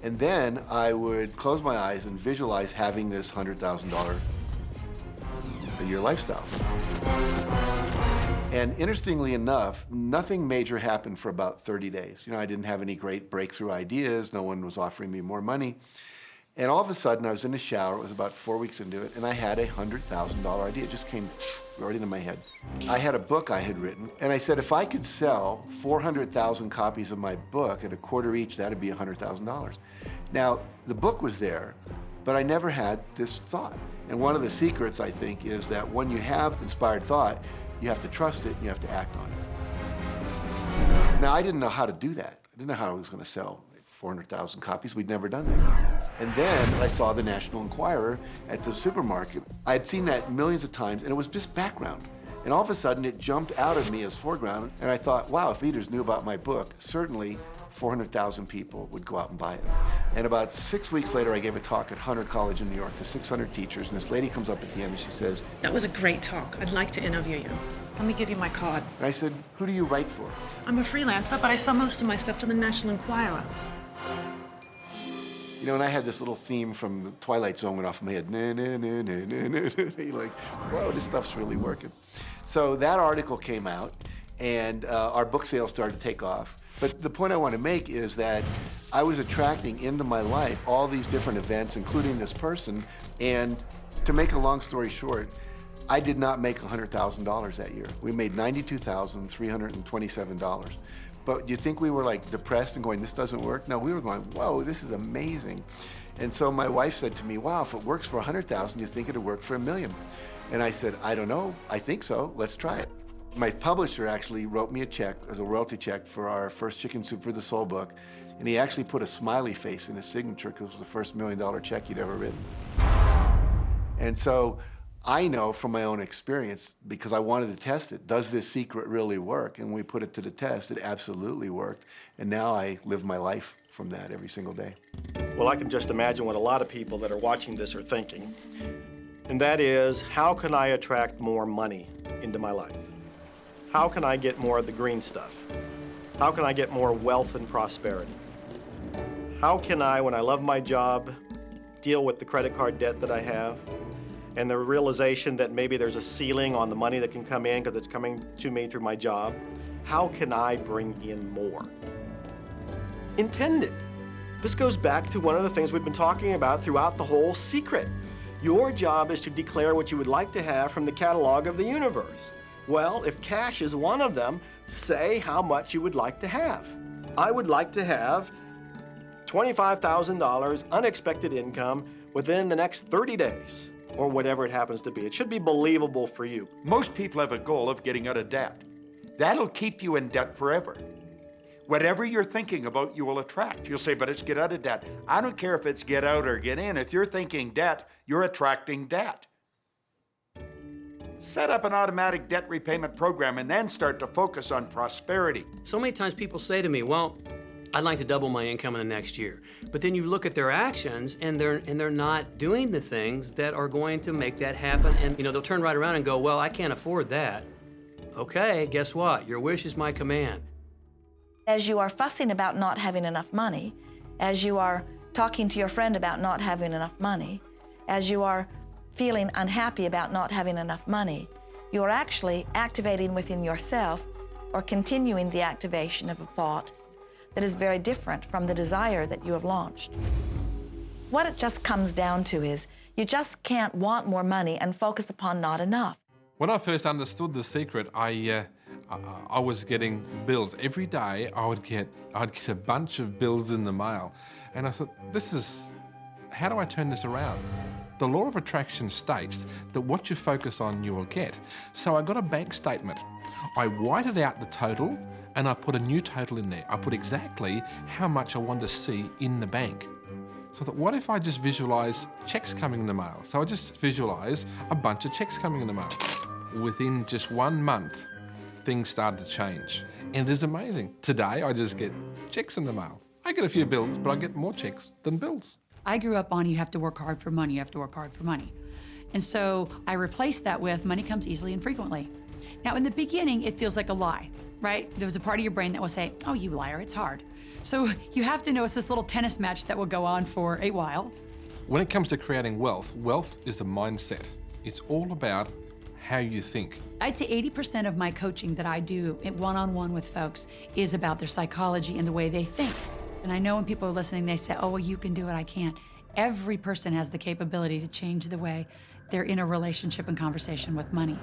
And then I would close my eyes and visualize having this $100,000 a year lifestyle. And interestingly enough, nothing major happened for about 30 days. I didn't have any great breakthrough ideas. No one was offering me more money. And all of a sudden, I was in the shower, it was about 4 weeks into it, and I had a $100,000 idea. It just came right into my head. I had a book I had written, and I said, if I could sell 400,000 copies of my book at $0.25 each, that'd be $100,000. Now, the book was there, but I never had this thought. And one of the secrets, I think, is that when you have inspired thought, you have to trust it, and you have to act on it. Now, I didn't know how to do that. I didn't know how I was going to sell 400,000 copies. We'd never done that. And then I saw the National Enquirer at the supermarket. I had seen that millions of times, and it was just background. And all of a sudden, it jumped out of me as foreground, and I thought, wow, if readers knew about my book, certainly 400,000 people would go out and buy it. And about 6 weeks later, I gave a talk at Hunter College in New York to 600 teachers, and this lady comes up at the end and she says, that was a great talk. I'd like to interview you. Let me give you my card. And I said, who do you write for? I'm a freelancer, but I sell most of my stuff to the National Enquirer. And I had this little theme from the Twilight Zone went off in my head. Na, na, na, na, na, na, na. You're like, whoa, this stuff's really working. So that article came out, and our book sales started to take off. But the point I want to make is that I was attracting into my life all these different events, including this person. And to make a long story short, I did not make $100,000 that year. We made $92,327. But do you think we were like depressed and going, this doesn't work? No, we were going, whoa, this is amazing. And so my wife said to me, wow, if it works for 100,000, you think it'd work for $1 million? And I said, I don't know, I think so, let's try it. My publisher actually wrote me a check as a royalty check for our first Chicken Soup for the Soul book. And he actually put a smiley face in his signature because it was the first $1 million check he'd ever written. And so I know from my own experience, because I wanted to test it, does this secret really work? And we put it to the test, it absolutely worked. And now I live my life from that every single day. Well, I can just imagine what a lot of people that are watching this are thinking. And that is, how can I attract more money into my life? How can I get more of the green stuff? How can I get more wealth and prosperity? How can I, when I love my job, deal with the credit card debt that I have? And the realization that maybe there's a ceiling on the money that can come in because it's coming to me through my job. How can I bring in more? Intend it. This goes back to one of the things we've been talking about throughout the whole secret. Your job is to declare what you would like to have from the catalog of the universe. Well, if cash is one of them, say how much you would like to have. I would like to have $25,000 unexpected income within the next 30 days. or whatever it happens to be. It should be believable for you. Most people have a goal of getting out of debt. That'll keep you in debt forever. Whatever you're thinking about, you will attract. You'll say, but it's get out of debt. I don't care if it's get out or get in. If you're thinking debt, you're attracting debt. Set up an automatic debt repayment program and then start to focus on prosperity. So many times people say to me, well, I'd like to double my income in the next year. But then you look at their actions and they're not doing the things that are going to make that happen. And they'll turn right around and go, well, I can't afford that. Okay, guess what? Your wish is my command. As you are fussing about not having enough money, as you are talking to your friend about not having enough money, as you are feeling unhappy about not having enough money, you are actually activating within yourself or continuing the activation of a thought that is very different from the desire that you have launched. What it just comes down to is you just can't want more money and focus upon not enough. When I first understood The Secret, I was getting bills. Every day I'd get a bunch of bills in the mail. And I thought, how do I turn this around? The law of attraction states that what you focus on, you will get. So I got a bank statement. I whited out the total and I put a new total in there. I put exactly how much I wanted to see in the bank. So I thought, what if I just visualize checks coming in the mail? So I just visualize a bunch of checks coming in the mail. Within just 1 month, things started to change. And it is amazing. Today, I just get checks in the mail. I get a few bills, but I get more checks than bills. I grew up on you have to work hard for money, you have to work hard for money. And so I replaced that with money comes easily and frequently. Now, in the beginning, it feels like a lie, right? There was a part of your brain that will say, oh, you liar, it's hard. So you have to know it's this little tennis match that will go on for a while. When it comes to creating wealth, wealth is a mindset. It's all about how you think. I'd say 80% of my coaching that I do one-on-one with folks is about their psychology and the way they think. And I know when people are listening, they say, oh, well, you can do it, I can't. Every person has the capability to change the way they're in a relationship and conversation with money.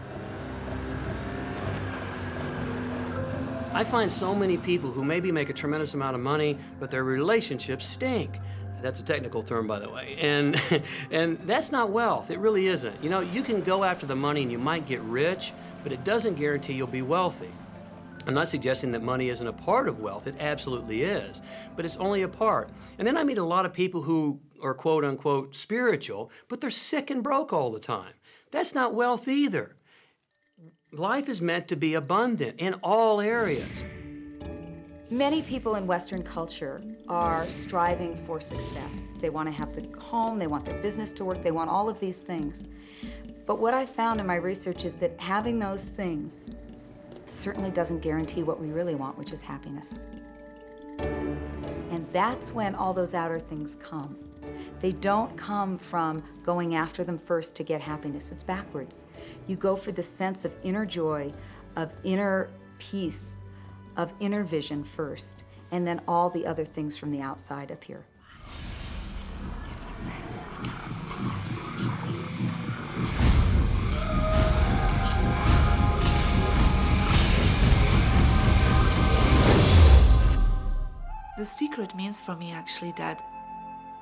I find so many people who maybe make a tremendous amount of money, but their relationships stink. That's a technical term, by the way. And that's not wealth. It really isn't. You can go after the money and you might get rich, but it doesn't guarantee you'll be wealthy. I'm not suggesting that money isn't a part of wealth. It absolutely is, but it's only a part. And then I meet a lot of people who are quote unquote spiritual, but they're sick and broke all the time. That's not wealth either. Life is meant to be abundant in all areas. Many people in Western culture are striving for success. They want to have the home, they want their business to work, they want all of these things. But what I found in my research is that having those things certainly doesn't guarantee what we really want, which is happiness. And that's when all those outer things come. They don't come from going after them first to get happiness. It's backwards. You go for the sense of inner joy, of inner peace, of inner vision first, and then all the other things from the outside appear. The secret means for me actually that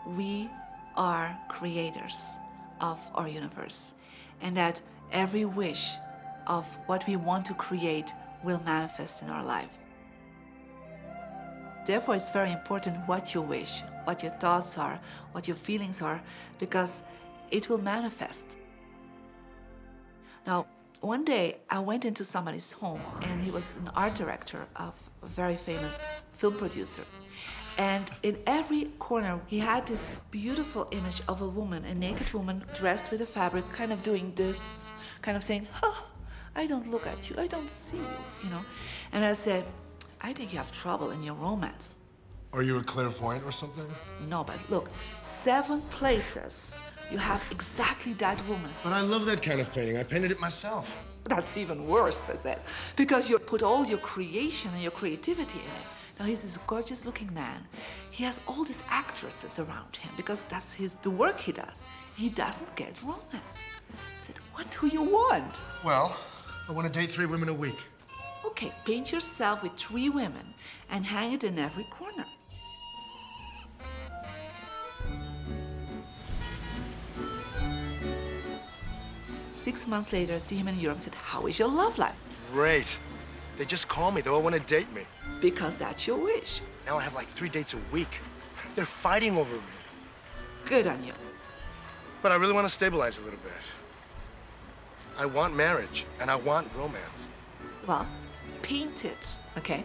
we are creators of our universe, and that every wish of what we want to create will manifest in our life. Therefore, it's very important what you wish, what your thoughts are, what your feelings are, because it will manifest. Now, one day I went into somebody's home, and he was an art director of a very famous film producer. And in every corner, he had this beautiful image of a woman, a naked woman dressed with a fabric, kind of doing this, kind of saying, oh, I don't look at you, I don't see you, And I said, I think you have trouble in your romance. Are you a clairvoyant or something? No, but look, 7 places you have exactly that woman. But I love that kind of painting. I painted it myself. That's even worse, I said, because you put all your creation and your creativity in it. Now, he's this gorgeous-looking man. He has all these actresses around him because that's the work he does. He doesn't get romance. I said, what do you want? Well, I want to date 3 women a week. Okay, paint yourself with 3 women and hang it in every corner. 6 months later, I see him in Europe and said, how is your love life? Great. They just call me. They all want to date me. Because that's your wish. Now I have like 3 dates a week. They're fighting over me. Good on you. But I really want to stabilize a little bit. I want marriage, and I want romance. Well, paint it, okay?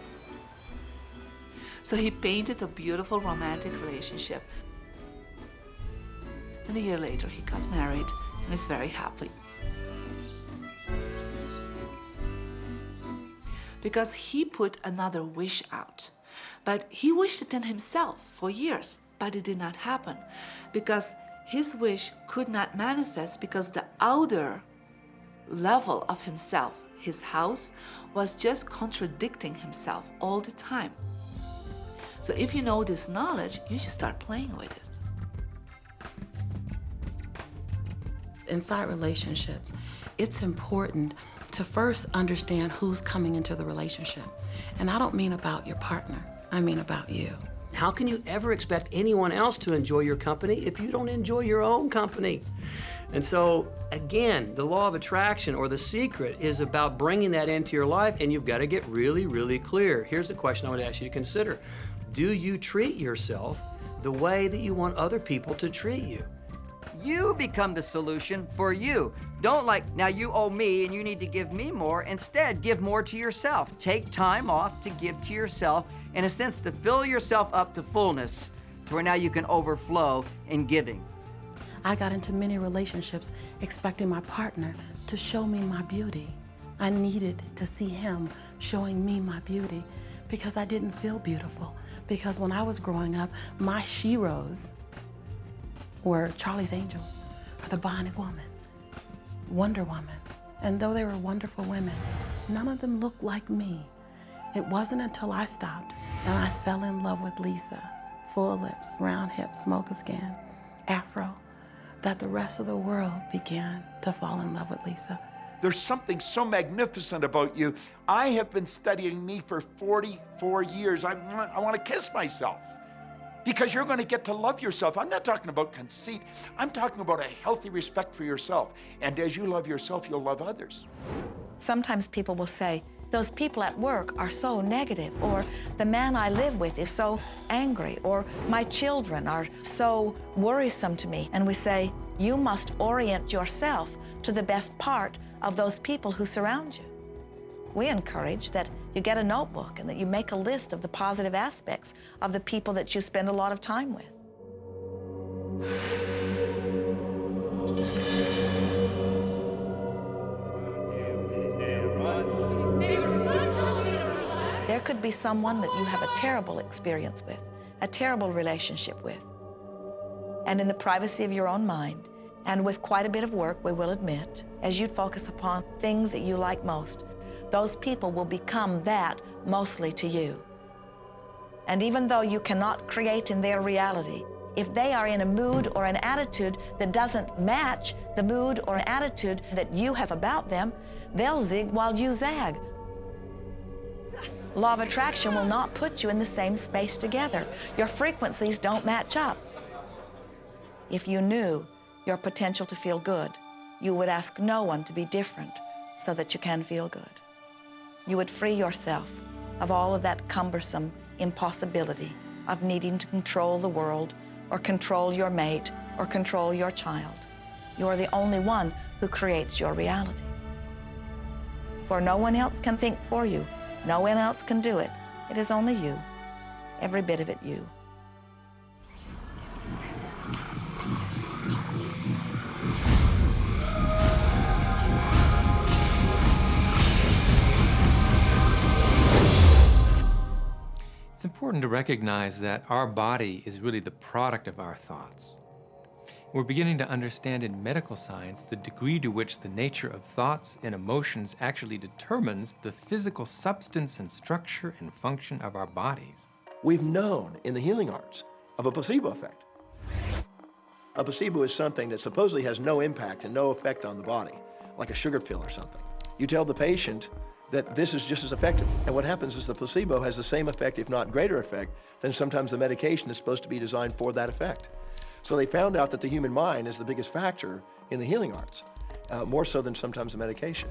So he painted a beautiful romantic relationship. And a year later, he got married and is very happy. Because he put another wish out. But he wished it in himself for years, but it did not happen. Because his wish could not manifest because the outer level of himself, his house, was just contradicting himself all the time. So if you know this knowledge, you should start playing with it. Inside relationships, it's important to first understand who's coming into the relationship. And I don't mean about your partner, I mean about you. How can you ever expect anyone else to enjoy your company if you don't enjoy your own company? And so, again, the law of attraction, or the secret, is about bringing that into your life, and you've got to get really, really clear. Here's the question I would ask you to consider. Do you treat yourself the way that you want other people to treat you? You become the solution for you. Don't now you owe me and you need to give me more. Instead, give more to yourself. Take time off to give to yourself, in a sense, to fill yourself up to fullness, to where now you can overflow in giving. I got into many relationships expecting my partner to show me my beauty. I needed to see him showing me my beauty because I didn't feel beautiful. Because when I was growing up, my sheroes were Charlie's Angels, or the Bionic Woman, Wonder Woman. And though they were wonderful women, none of them looked like me. It wasn't until I stopped and I fell in love with Lisa, full lips, round hips, mocha skin, afro, that the rest of the world began to fall in love with Lisa. There's something so magnificent about you. I have been studying me for 44 years. I want to kiss myself. Because you're going to get to love yourself. I'm not talking about conceit. I'm talking about a healthy respect for yourself. And as you love yourself, you'll love others. Sometimes people will say, those people at work are so negative, or the man I live with is so angry, or my children are so worrisome to me. And we say, you must orient yourself to the best part of those people who surround you. We encourage that you get a notebook and that you make a list of the positive aspects of the people that you spend a lot of time with. There could be someone that you have a terrible experience with, a terrible relationship with. And in the privacy of your own mind, and with quite a bit of work, we will admit, as you focus upon things that you like most, those people will become that mostly to you. And even though you cannot create in their reality, if they are in a mood or an attitude that doesn't match the mood or an attitude that you have about them, they'll zig while you zag. Law of attraction will not put you in the same space together. Your frequencies don't match up. If you knew your potential to feel good, you would ask no one to be different so that you can feel good. You would free yourself of all of that cumbersome impossibility of needing to control the world or control your mate or control your child. You are the only one who creates your reality. For no one else can think for you. No one else can do it. It is only you, every bit of it you. It's important to recognize that our body is really the product of our thoughts. We're beginning to understand in medical science the degree to which the nature of thoughts and emotions actually determines the physical substance and structure and function of our bodies. We've known in the healing arts of a placebo effect. A placebo is something that supposedly has no impact and no effect on the body, like a sugar pill or something. You tell the patient that this is just as effective. And what happens is the placebo has the same effect, if not greater effect, than sometimes the medication is supposed to be designed for that effect. So they found out that the human mind is the biggest factor in the healing arts. more so than sometimes the medication.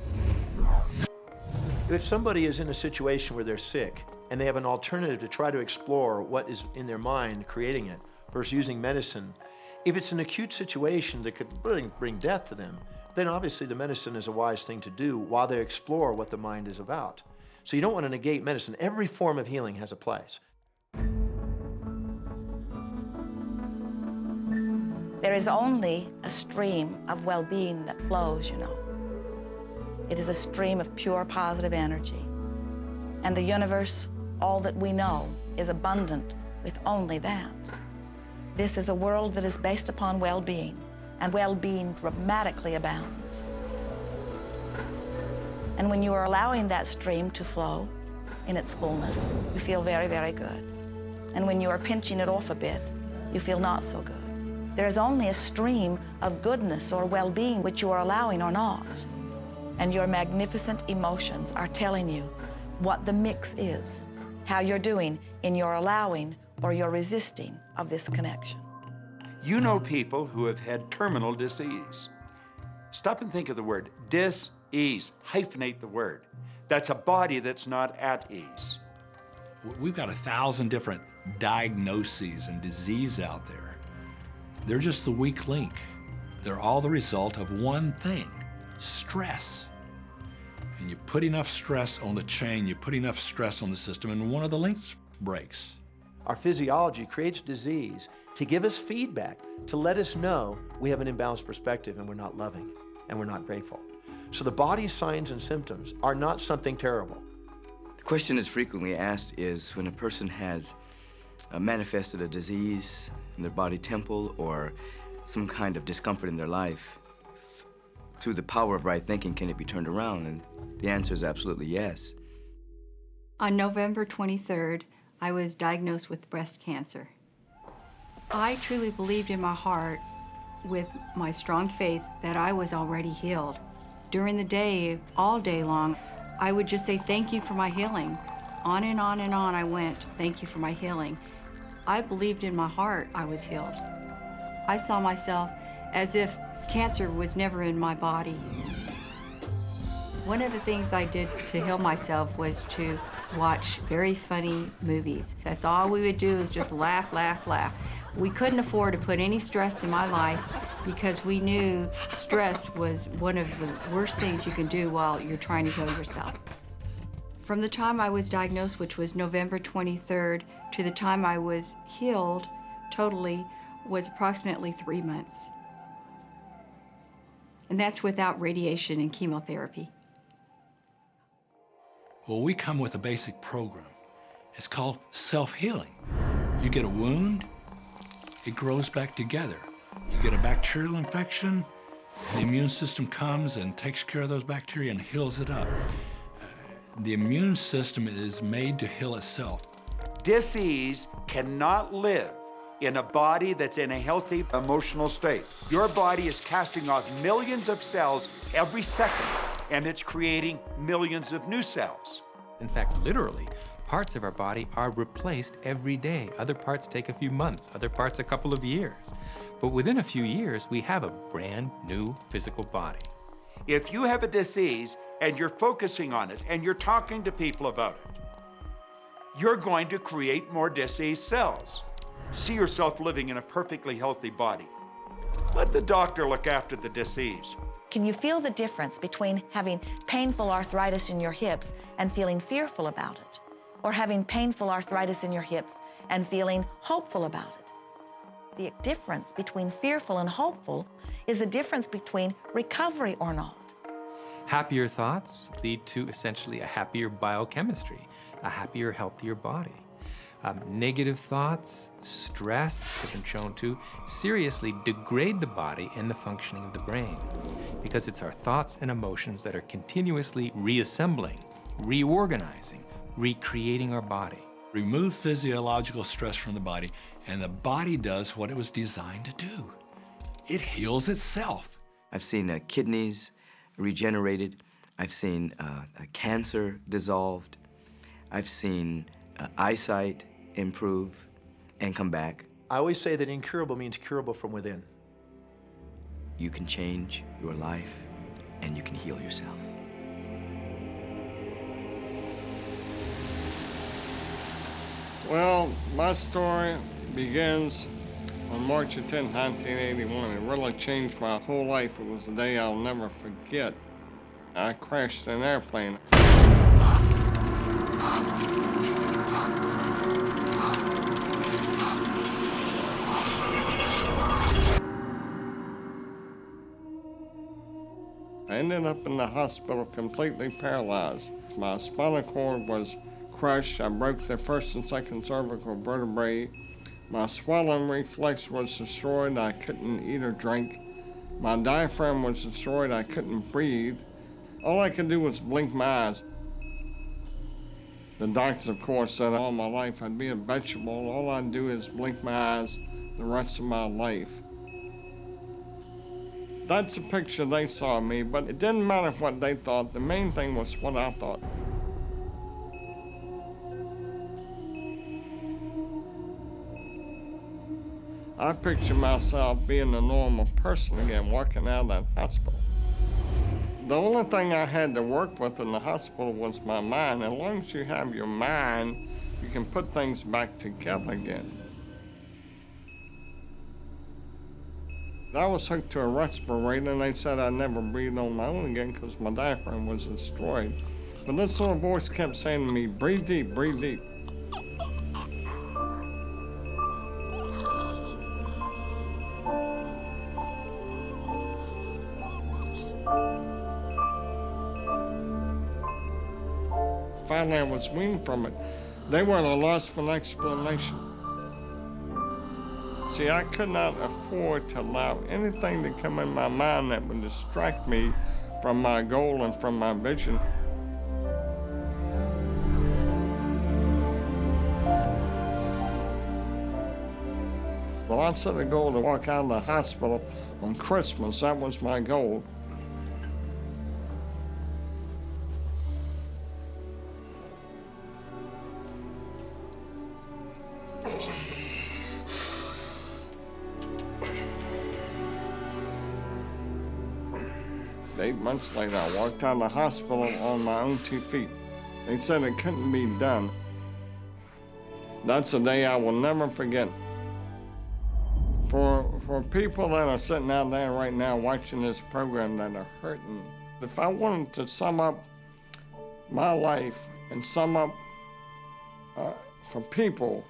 If somebody is in a situation where they're sick and they have an alternative to try to explore what is in their mind creating it versus using medicine, if it's an acute situation that could really bring death to them, then obviously the medicine is a wise thing to do while they explore what the mind is about. So you don't want to negate medicine. Every form of healing has a place. There is only a stream of well-being that flows, you know. It is a stream of pure positive energy. And the universe, all that we know, is abundant with only that. This is a world that is based upon well-being, and well-being dramatically abounds. And when you are allowing that stream to flow in its fullness, you feel very, very good. And when you are pinching it off a bit, you feel not so good. There is only a stream of goodness or well-being which you are allowing or not. And your magnificent emotions are telling you what the mix is, how you're doing in your allowing or your resisting of this connection. You know people who have had terminal disease. Stop and think of the word dis-ease. Hyphenate the word. That's a body that's not at ease. We've got 1,000 different diagnoses and disease out there. They're just the weak link. They're all the result of one thing, stress. And you put enough stress on the chain, you put enough stress on the system, and one of the links breaks. Our physiology creates disease to give us feedback, to let us know we have an imbalanced perspective and we're not loving and we're not grateful. So the body's signs and symptoms are not something terrible. The question that's frequently asked is when a person has manifested a disease in their body temple or some kind of discomfort in their life, through the power of right thinking, can it be turned around? And the answer is absolutely yes. On November 23rd, I was diagnosed with breast cancer. I truly believed in my heart, with my strong faith, that I was already healed. During the day, all day long, I would just say, thank you for my healing. On and on and on I went, thank you for my healing. I believed in my heart I was healed. I saw myself as if cancer was never in my body. One of the things I did to heal myself was to watch very funny movies. That's all we would do, is just laugh, laugh, laugh. We couldn't afford to put any stress in my life because we knew stress was one of the worst things you can do while you're trying to heal yourself. From the time I was diagnosed, which was November 23rd, to the time I was healed totally was approximately 3 months. And that's without radiation and chemotherapy. Well, we come with a basic program. It's called self-healing. You get a wound, it grows back together. You get a bacterial infection, the immune system comes and takes care of those bacteria and heals it up. The immune system is made to heal itself. Dis-ease cannot live in a body that's in a healthy emotional state. Your body is casting off millions of cells every second, and it's creating millions of new cells. In fact, literally, parts of our body are replaced every day. Other parts take a few months, other parts a couple of years. But within a few years, we have a brand new physical body. If you have a disease and you're focusing on it and you're talking to people about it, you're going to create more diseased cells. See yourself living in a perfectly healthy body. Let the doctor look after the disease. Can you feel the difference between having painful arthritis in your hips and feeling fearful about it? Or having painful arthritis in your hips and feeling hopeful about it? The difference between fearful and hopeful is the difference between recovery or not. Happier thoughts lead to essentially a happier biochemistry, a happier, healthier body. Negative thoughts, stress, have been shown to seriously degrade the body and the functioning of the brain, because it's our thoughts and emotions that are continuously reassembling, reorganizing, recreating our body. Remove physiological stress from the body, and the body does what it was designed to do. It heals itself. I've seen kidneys regenerated. I've seen cancer dissolved. I've seen eyesight improve and come back. I always say that incurable means curable from within. You can change your life and you can heal yourself. Well, my story begins on March 10, 1981. It really changed my whole life. It was a day I'll never forget. I crashed an airplane. I ended up in the hospital completely paralyzed. My spinal cord was crushed. I broke the first and second cervical vertebrae. My swallowing reflex was destroyed. I couldn't eat or drink. My diaphragm was destroyed. I couldn't breathe. All I could do was blink my eyes. The doctors, of course, said all my life I'd be a vegetable. All I'd do is blink my eyes the rest of my life. That's the picture they saw of me, but it didn't matter what they thought. The main thing was what I thought. I picture myself being a normal person again, walking out of that hospital. The only thing I had to work with in the hospital was my mind. As long as you have your mind, you can put things back together again. I was hooked to a respirator, and they said I'd never breathe on my own again because my diaphragm was destroyed. But this little voice kept saying to me, breathe deep, breathe deep. Finally, I was weaned from it. They were at a loss for an explanation. See, I could not afford to allow anything to come in my mind that would distract me from my goal and from my vision. Well, I set a goal to walk out of the hospital on Christmas. That was my goal. Eight months later, I walked out of the hospital on my own 2 feet. They said it couldn't be done. That's a day I will never forget. For people that are sitting out there right now watching this program that are hurting, if I wanted to sum up my life and sum up for people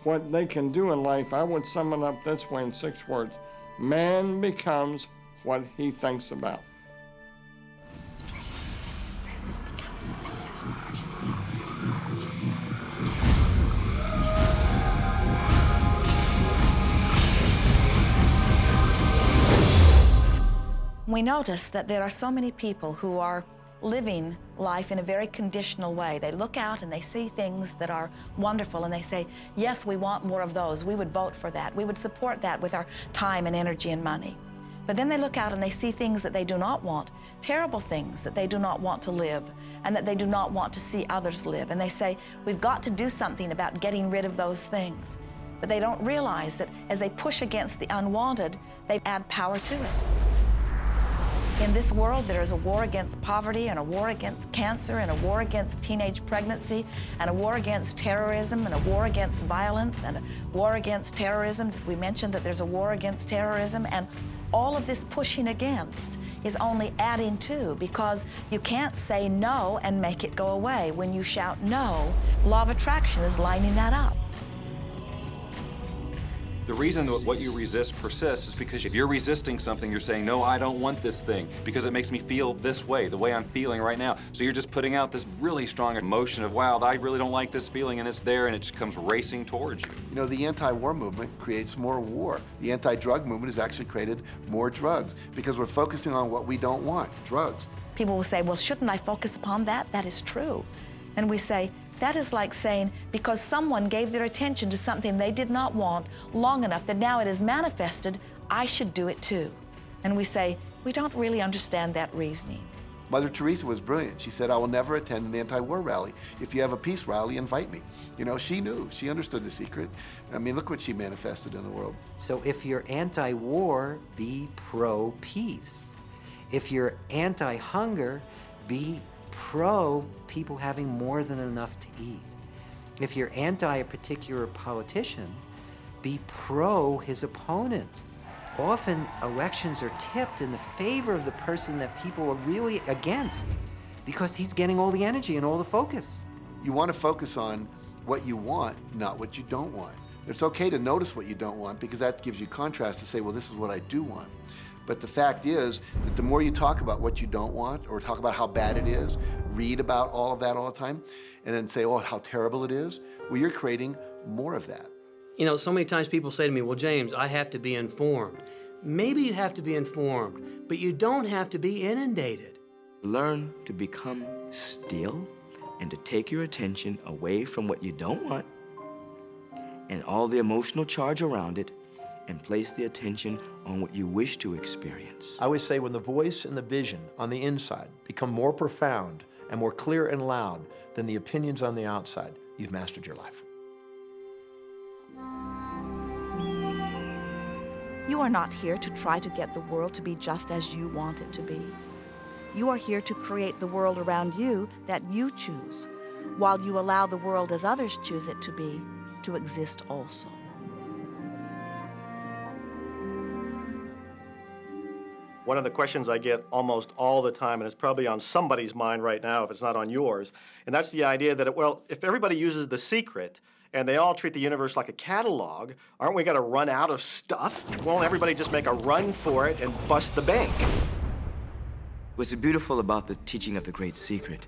what they can do in life, I would sum it up this way in 6 words. Man becomes what he thinks about. We notice that there are so many people who are living life in a very conditional way. They look out and they see things that are wonderful and they say, yes, we want more of those. We would vote for that. We would support that with our time and energy and money. But then they look out and they see things that they do not want, terrible things that they do not want to live and that they do not want to see others live. And they say, we've got to do something about getting rid of those things. But they don't realize that as they push against the unwanted, they add power to it. In this world, there is a war against poverty and a war against cancer and a war against teenage pregnancy and a war against terrorism and a war against violence and a war against terrorism. We mentioned that there's a war against terrorism, and all of this pushing against is only adding to, because you can't say no and make it go away. When you shout no, law of attraction is lining that up. The reason that what you resist persists is because if you're resisting something, you're saying, no, I don't want this thing because it makes me feel this way, the way I'm feeling right now. So you're just putting out this really strong emotion of, wow, I really don't like this feeling, and it's there, and it just comes racing towards you. You know, the anti-war movement creates more war. The anti-drug movement has actually created more drugs because we're focusing on what we don't want, drugs. People will say, well, shouldn't I focus upon that? That is true. And we say, that is like saying, because someone gave their attention to something they did not want long enough that now it is manifested, I should do it too. And we say, we don't really understand that reasoning. Mother Teresa was brilliant. She said, I will never attend an anti-war rally. If you have a peace rally, invite me. You know, she knew. She understood the secret. I mean, look what she manifested in the world. So if you're anti-war, be pro-peace. If you're anti-hunger, be pro people having more than enough to eat. If you're anti a particular politician, be pro his opponent. Often elections are tipped in the favor of the person that people are really against because he's getting all the energy and all the focus. You want to focus on what you want, not what you don't want. It's okay to notice what you don't want because that gives you contrast to say, well, this is what I do want. But the fact is that the more you talk about what you don't want or talk about how bad it is, read about all of that all the time, and then say, oh, how terrible it is, well, you're creating more of that. You know, so many times people say to me, well, James, I have to be informed. Maybe you have to be informed, but you don't have to be inundated. Learn to become still and to take your attention away from what you don't want and all the emotional charge around it and place the attention on what you wish to experience. I always say when the voice and the vision on the inside become more profound and more clear and loud than the opinions on the outside, you've mastered your life. You are not here to try to get the world to be just as you want it to be. You are here to create the world around you that you choose, while you allow the world as others choose it to be, to exist also. One of the questions I get almost all the time, and it's probably on somebody's mind right now if it's not on yours, and that's the idea that, well, if everybody uses The Secret and they all treat the universe like a catalog, aren't we going to run out of stuff? Won't everybody just make a run for it and bust the bank? What's beautiful about the teaching of the Great Secret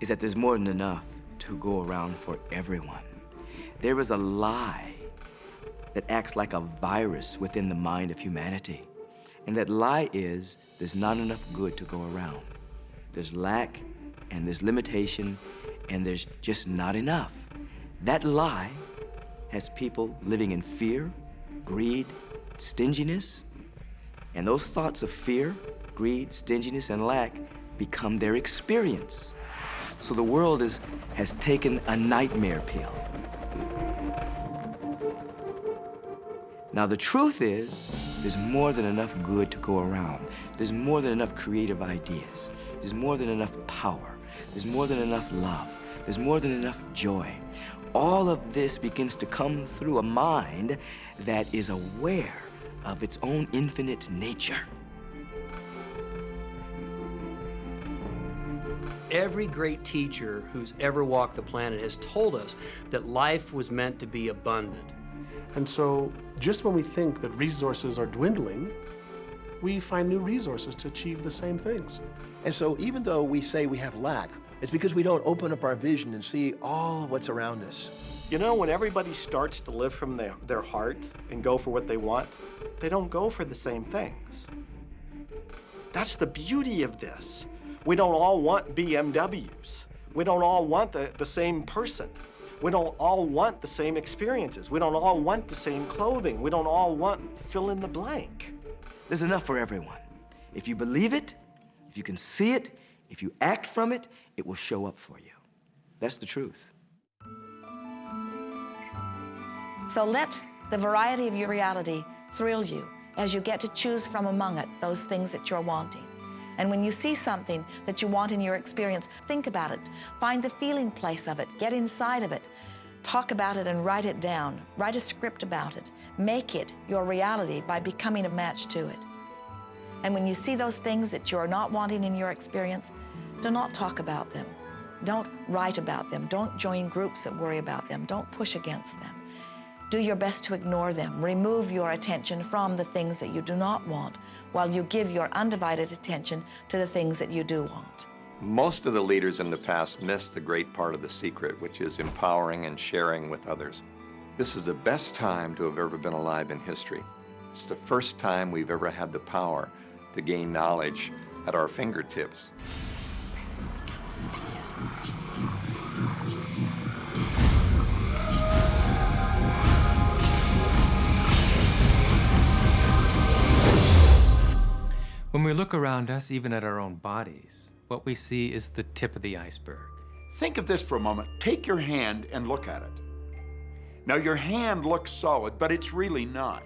is that there's more than enough to go around for everyone. There is a lie that acts like a virus within the mind of humanity. And that lie is there's not enough good to go around. There's lack, and there's limitation, and there's just not enough. That lie has people living in fear, greed, stinginess, and those thoughts of fear, greed, stinginess, and lack become their experience. So the world has taken a nightmare pill. Now the truth is, there's more than enough good to go around. There's more than enough creative ideas. There's more than enough power. There's more than enough love. There's more than enough joy. All of this begins to come through a mind that is aware of its own infinite nature. Every great teacher who's ever walked the planet has told us that life was meant to be abundant. And so, just when we think that resources are dwindling, we find new resources to achieve the same things. And so even though we say we have lack, it's because we don't open up our vision and see all of what's around us. You know, when everybody starts to live from their heart and go for what they want, they don't go for the same things. That's the beauty of this. We don't all want BMWs. We don't all want the same person. We don't all want the same experiences. We don't all want the same clothing. We don't all want fill in the blank. There's enough for everyone. If you believe it, if you can see it, if you act from it, it will show up for you. That's the truth. So let the variety of your reality thrill you as you get to choose from among it those things that you're wanting. And when you see something that you want in your experience, think about it. Find the feeling place of it. Get inside of it. Talk about it and write it down. Write a script about it. Make it your reality by becoming a match to it. And when you see those things that you're not wanting in your experience, do not talk about them. Don't write about them. Don't join groups that worry about them. Don't push against them. Do your best to ignore them. Remove your attention from the things that you do not want while you give your undivided attention to the things that you do want. Most of the leaders in the past missed the great part of the secret, which is empowering and sharing with others. This is the best time to have ever been alive in history. It's the first time we've ever had the power to gain knowledge at our fingertips. When we look around us, even at our own bodies, what we see is the tip of the iceberg. Think of this for a moment. Take your hand and look at it. Now, your hand looks solid, but it's really not.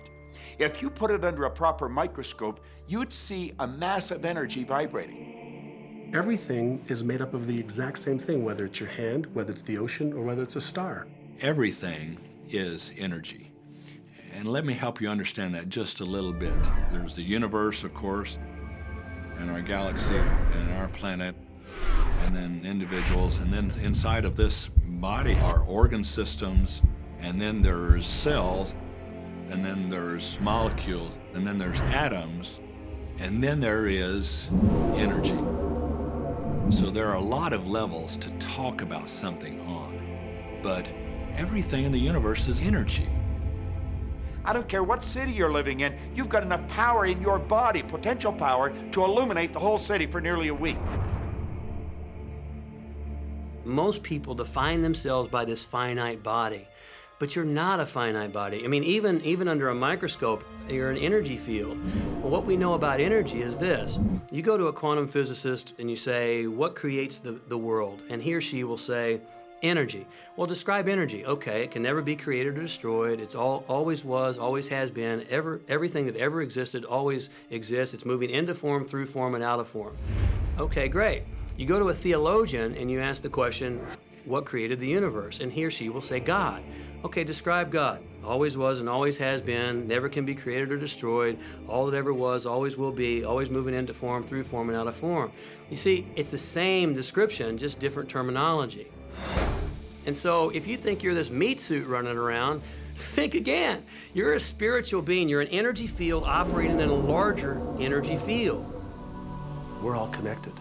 If you put it under a proper microscope, you'd see a massive energy vibrating. Everything is made up of the exact same thing, whether it's your hand, whether it's the ocean, or whether it's a star. Everything is energy. And let me help you understand that just a little bit. There's the universe, of course, and our galaxy, and our planet, and then individuals, and then inside of this body are organ systems, and then there's cells, and then there's molecules, and then there's atoms, and then there is energy. So there are a lot of levels to talk about something on, but everything in the universe is energy. I don't care what city you're living in, you've got enough power in your body, potential power, to illuminate the whole city for nearly a week. Most people define themselves by this finite body, but you're not a finite body. I mean, even under a microscope, you're an energy field. Well, what we know about energy is this. You go to a quantum physicist and you say, what creates the world? And he or she will say, energy. Well, describe energy. Okay, it can never be created or destroyed. It's always was, always has been. Everything that ever existed always exists. It's moving into form, through form, and out of form. Okay, great. You go to a theologian and you ask the question, what created the universe? And he or she will say, God. Okay, describe God. Always was and always has been, never can be created or destroyed, all that ever was, always will be, always moving into form, through form, and out of form. You see, it's the same description, just different terminology. And so if you think you're this meat suit running around, think again. You're a spiritual being. You're an energy field operating in a larger energy field. We're all connected.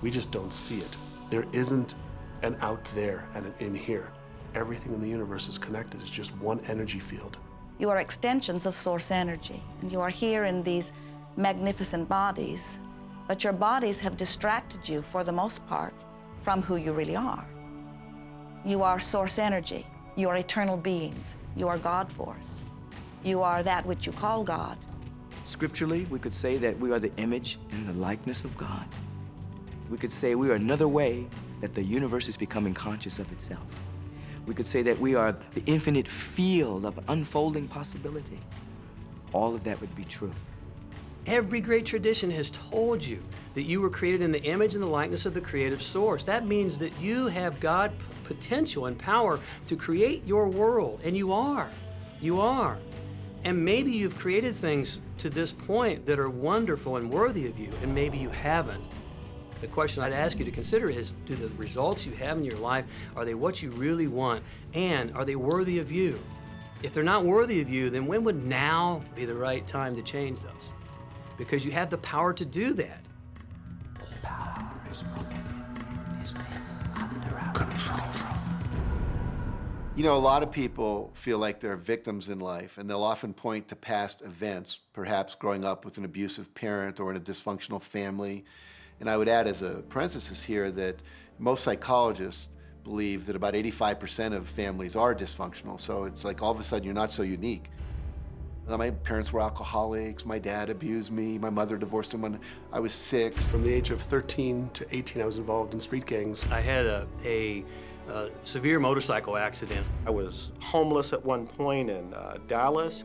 We just don't see it. There isn't an out there and an in here. Everything in the universe is connected. It's just one energy field. You are extensions of source energy, and you are here in these magnificent bodies, but your bodies have distracted you, for the most part, from who you really are. You are source energy. You are eternal beings. You are God force. You are that which you call God. Scripturally, we could say that we are the image and the likeness of God. We could say we are another way that the universe is becoming conscious of itself. We could say that we are the infinite field of unfolding possibility. All of that would be true. Every great tradition has told you that you were created in the image and the likeness of the creative source. That means that you have God potential and power to create your world, and you are. You are. And maybe you've created things to this point that are wonderful and worthy of you, and maybe you haven't. The question I'd ask you to consider is, do the results you have in your life, are they what you really want? And are they worthy of you? If they're not worthy of you, then when would now be the right time to change those? Because you have the power to do that. The power is under our control. You know, a lot of people feel like they're victims in life, and they'll often point to past events, perhaps growing up with an abusive parent or in a dysfunctional family. And I would add as a parenthesis here that most psychologists believe that about 85% of families are dysfunctional. So it's like all of a sudden you're not so unique. My parents were alcoholics, my dad abused me, my mother divorced him when I was 6. From the age of 13 to 18, I was involved in street gangs. I had a severe motorcycle accident. I was homeless at one point in Dallas.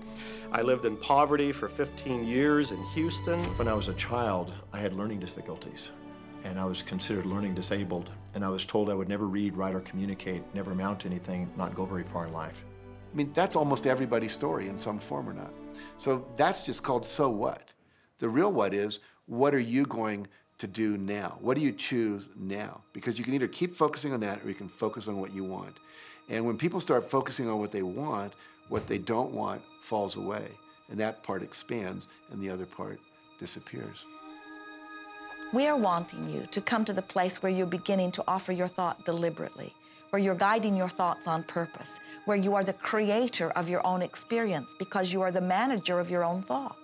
I lived in poverty for 15 years in Houston. When I was a child, I had learning difficulties, and I was considered learning disabled, and I was told I would never read, write, or communicate, never amount to anything, not go very far in life. I mean, that's almost everybody's story in some form or not. So that's just called so what. The real what is, what are you going to do now? What do you choose now? Because you can either keep focusing on that or you can focus on what you want. And when people start focusing on what they don't want falls away. And that part expands and the other part disappears. We are wanting you to come to the place where you're beginning to offer your thought deliberately, where you're guiding your thoughts on purpose, where you are the creator of your own experience because you are the manager of your own thoughts.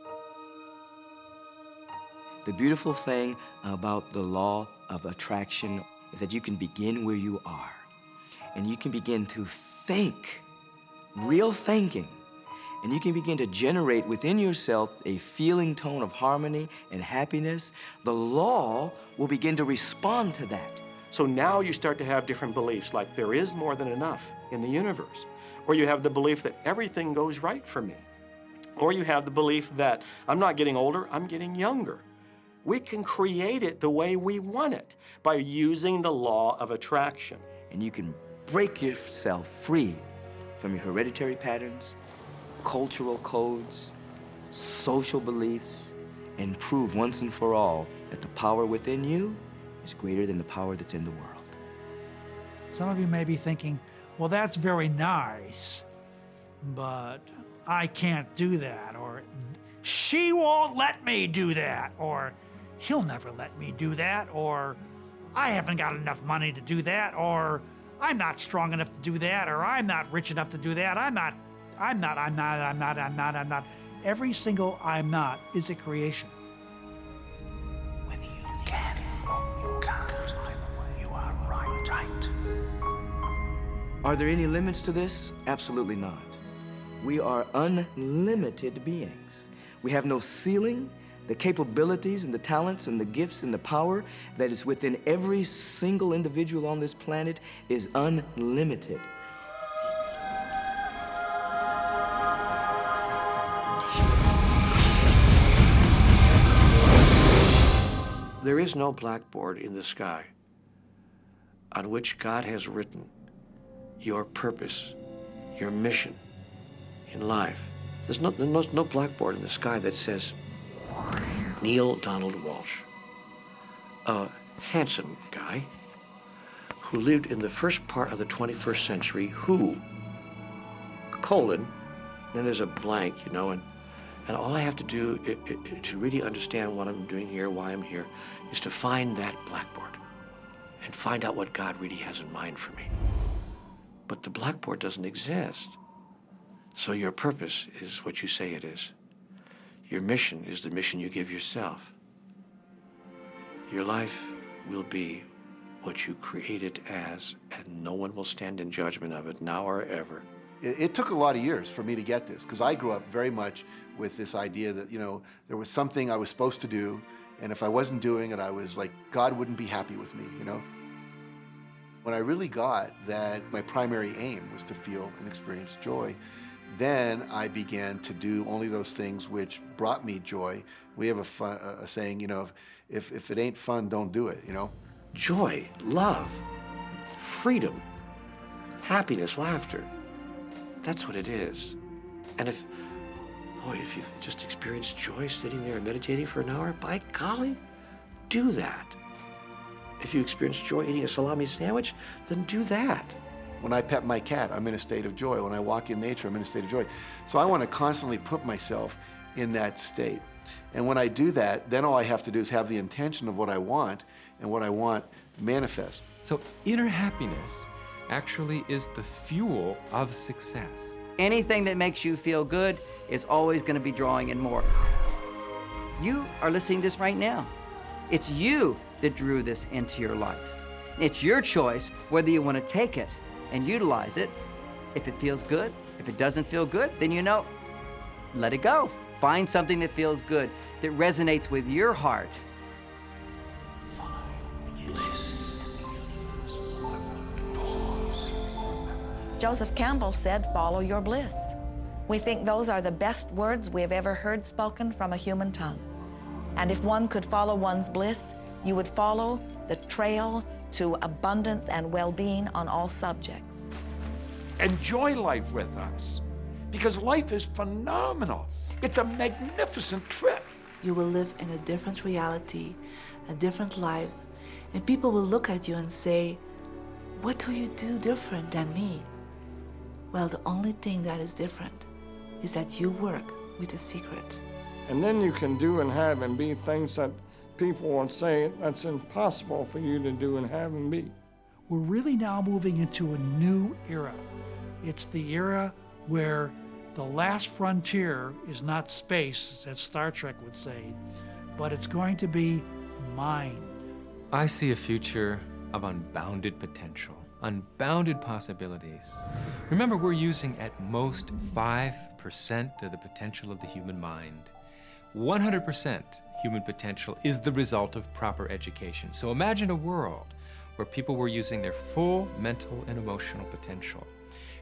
The beautiful thing about the law of attraction is that you can begin where you are, and you can begin to think, real thinking, and you can begin to generate within yourself a feeling tone of harmony and happiness. The law will begin to respond to that. So now you start to have different beliefs, like there is more than enough in the universe, or you have the belief that everything goes right for me. Or you have the belief that I'm not getting older, I'm getting younger. We can create it the way we want it by using the law of attraction. And you can break yourself free from your hereditary patterns, cultural codes, social beliefs, and prove once and for all that the power within you is greater than the power that's in the world. Some of you may be thinking, well, that's very nice, but I can't do that, or she won't let me do that, or he'll never let me do that, or I haven't got enough money to do that, or I'm not strong enough to do that, or I'm not rich enough to do that, I'm not. Every single I'm not is a creation. Whether you can or you can't, you are right. Are there any limits to this? Absolutely not. We are unlimited beings. We have no ceiling. The capabilities and the talents and the gifts and the power that is within every single individual on this planet is unlimited. There is no blackboard in the sky on which God has written your purpose, your mission in life. There's no blackboard in the sky that says, Neil Donald Walsh, a handsome guy who lived in the first part of the 21st century, who, colon, then there's a blank, you know, and all I have to do to really understand what I'm doing here, why I'm here, is to find that blackboard and find out what God really has in mind for me. But the blackboard doesn't exist. So your purpose is what you say it is. Your mission is the mission you give yourself. Your life will be what you create it as, and no one will stand in judgment of it now or ever. It took a lot of years for me to get this, because I grew up very much with this idea that, you know, there was something I was supposed to do, and if I wasn't doing it, I was like, God wouldn't be happy with me, you know? When I really got that my primary aim was to feel and experience joy, then I began to do only those things which brought me joy. We have a saying, you know, if it ain't fun, don't do it, you know? Joy, love, freedom, happiness, laughter. That's what it is. And if you've just experienced joy sitting there and meditating for an hour, by golly, do that. If you experience joy eating a salami sandwich, then do that. When I pet my cat, I'm in a state of joy. When I walk in nature, I'm in a state of joy. So I want to constantly put myself in that state. And when I do that, then all I have to do is have the intention of what I want, and what I want manifest. So inner happiness actually is the fuel of success. Anything that makes you feel good is always going to be drawing in more. You are listening to this right now. It's you that drew this into your life. It's your choice whether you want to take it and utilize it. If it feels good, if it doesn't feel good, then you know, let it go. Find something that feels good, that resonates with your heart. Joseph Campbell said, follow your bliss. We think those are the best words we have ever heard spoken from a human tongue. And if one could follow one's bliss, you would follow the trail to abundance and well-being on all subjects. Enjoy life with us, because life is phenomenal. It's a magnificent trip. You will live in a different reality, a different life, and people will look at you and say, what do you do different than me? Well, the only thing that is different is that you work with a secret. And then you can do and have and be things that people will say that's impossible for you to do and have and be. We're really now moving into a new era. It's the era where the last frontier is not space, as Star Trek would say, but it's going to be mind. I see a future of unbounded potential, unbounded possibilities. Remember, we're using at most 5% of the potential of the human mind. 100% human potential is the result of proper education. So imagine a world where people were using their full mental and emotional potential.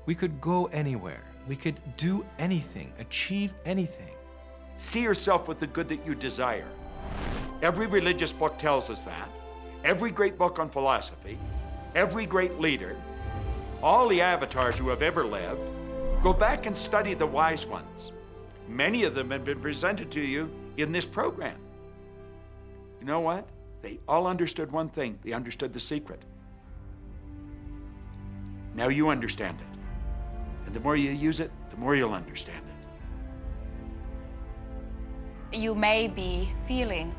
We could go anywhere. We could do anything, achieve anything. See yourself with the good that you desire. Every religious book tells us that. Every great book on philosophy, every great leader, all the avatars who have ever lived. Go back and study the wise ones. Many of them have been presented to you in this program. You know what? They all understood one thing. They understood the secret. Now you understand it. And the more you use it, the more you'll understand it. You may be feeling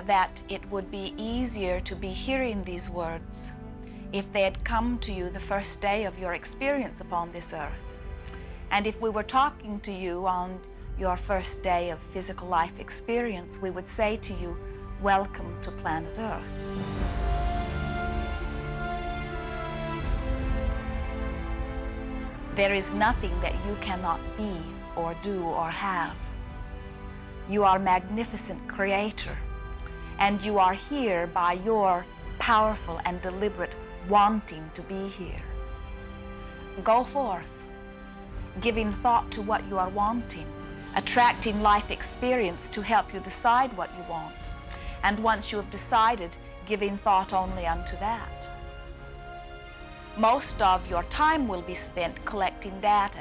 that it would be easier to be hearing these words if they had come to you the first day of your experience upon this earth. And if we were talking to you on your first day of physical life experience, we would say to you, welcome to planet Earth. There is nothing that you cannot be or do or have. You are a magnificent creator, and you are here by your powerful and deliberate wanting to be here. Go forth, giving thought to what you are wanting, attracting life experience to help you decide what you want, and once you have decided, giving thought only unto that. Most of your time will be spent collecting data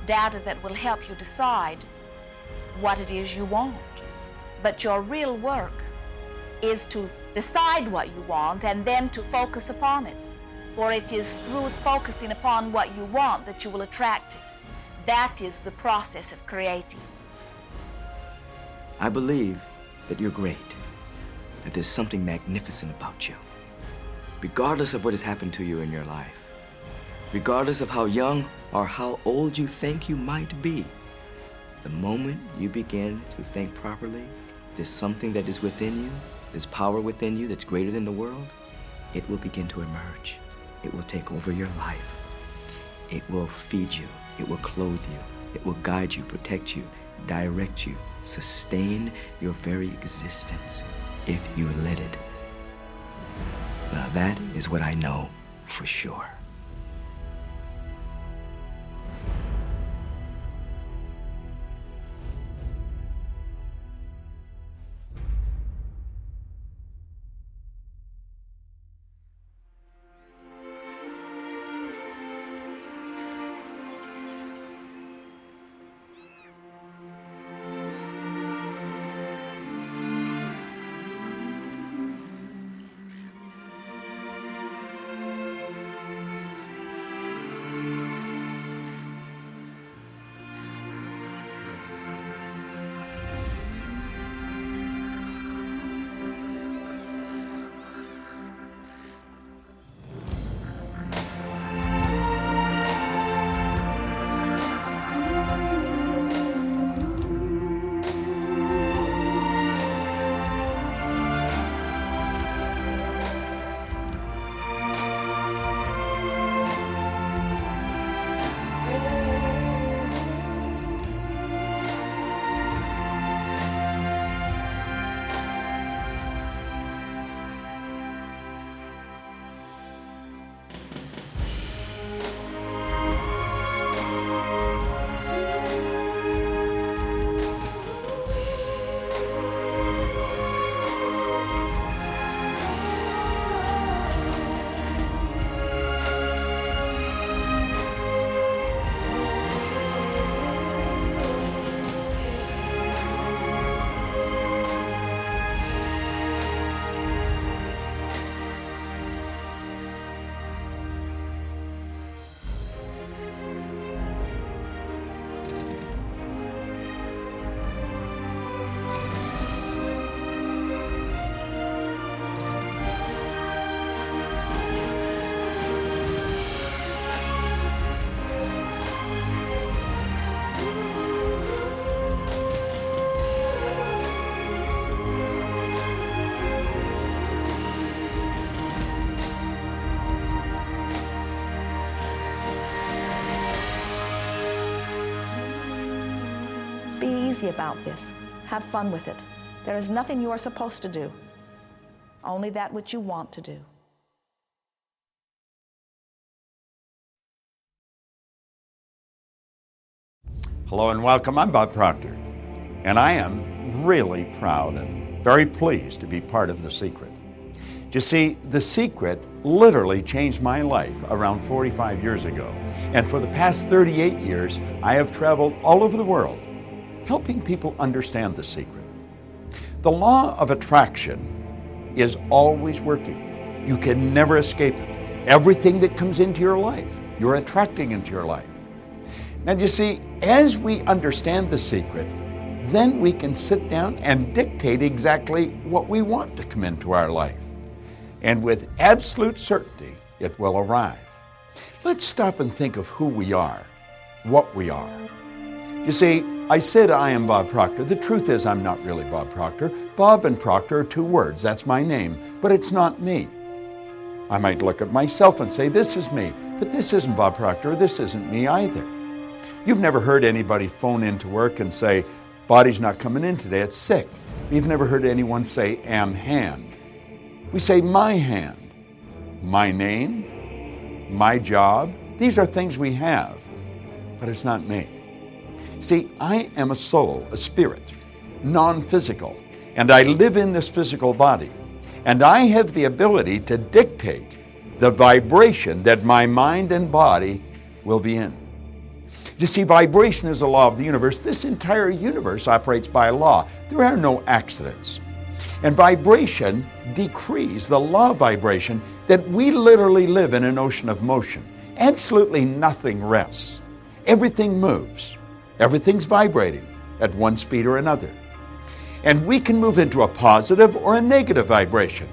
that will help you decide what it is you want. But your real work is to decide what you want and then to focus upon it. For it is through focusing upon what you want that you will attract it. That is the process of creating. I believe that you're great, that there's something magnificent about you. Regardless of what has happened to you in your life, regardless of how young or how old you think you might be, the moment you begin to think properly, there's something that is within you, there's power within you that's greater than the world, it will begin to emerge. It will take over your life. It will feed you. It will clothe you. It will guide you, protect you, direct you, sustain your very existence if you let it. Now that is what I know for sure. Easy about this. Have fun with it. There is nothing you are supposed to do, only that which you want to do. Hello and welcome. I'm Bob Proctor, and I am really proud and very pleased to be part of The Secret. You see, The Secret literally changed my life around 45 years ago, and for the past 38 years, I have traveled all over the world, helping people understand The Secret. The law of attraction is always working. You can never escape it. Everything that comes into your life, you're attracting into your life. Now, you see, as we understand The Secret, then we can sit down and dictate exactly what we want to come into our life. And with absolute certainty, it will arrive. Let's stop and think of who we are, what we are. You see, I said I am Bob Proctor. The truth is I'm not really Bob Proctor. Bob and Proctor are two words. That's my name, but it's not me. I might look at myself and say, this is me, but this isn't Bob Proctor. This isn't me either. You've never heard anybody phone into work and say, body's not coming in today, it's sick. You've never heard anyone say, am hand. We say, my hand, my name, my job. These are things we have, but it's not me. See, I am a soul, a spirit, non-physical, and I live in this physical body. And I have the ability to dictate the vibration that my mind and body will be in. You see, vibration is a law of the universe. This entire universe operates by law. There are no accidents. And vibration decrees the law of vibration that we literally live in an ocean of motion. Absolutely nothing rests. Everything moves. Everything's vibrating at one speed or another. And we can move into a positive or a negative vibration.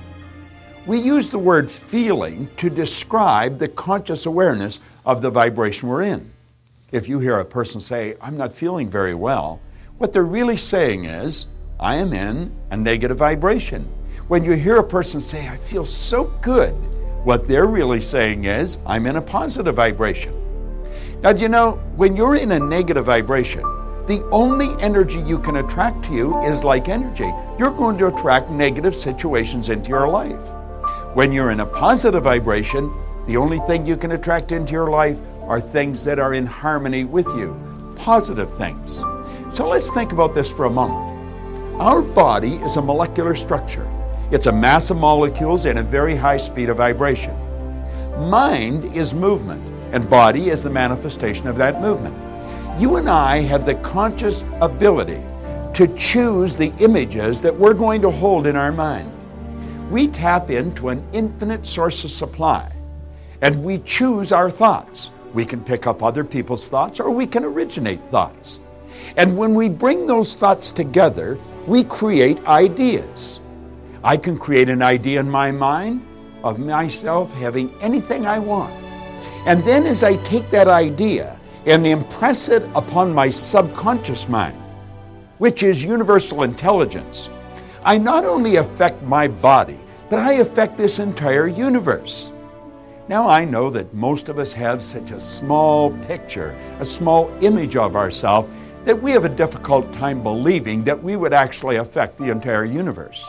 We use the word feeling to describe the conscious awareness of the vibration we're in. If you hear a person say, I'm not feeling very well, what they're really saying is, I am in a negative vibration. When you hear a person say, I feel so good, what they're really saying is, I'm in a positive vibration. Now, do you know, when you're in a negative vibration, the only energy you can attract to you is like energy. You're going to attract negative situations into your life. When you're in a positive vibration, the only thing you can attract into your life are things that are in harmony with you, positive things. So let's think about this for a moment. Our body is a molecular structure. It's a mass of molecules in a very high speed of vibration. Mind is movement, and body is the manifestation of that movement. You and I have the conscious ability to choose the images that we're going to hold in our mind. We tap into an infinite source of supply, and we choose our thoughts. We can pick up other people's thoughts, or we can originate thoughts. And when we bring those thoughts together, we create ideas. I can create an idea in my mind of myself having anything I want. And then as I take that idea and impress it upon my subconscious mind, which is universal intelligence, I not only affect my body, but I affect this entire universe. Now I know that most of us have such a small picture, a small image of ourselves, that we have a difficult time believing that we would actually affect the entire universe.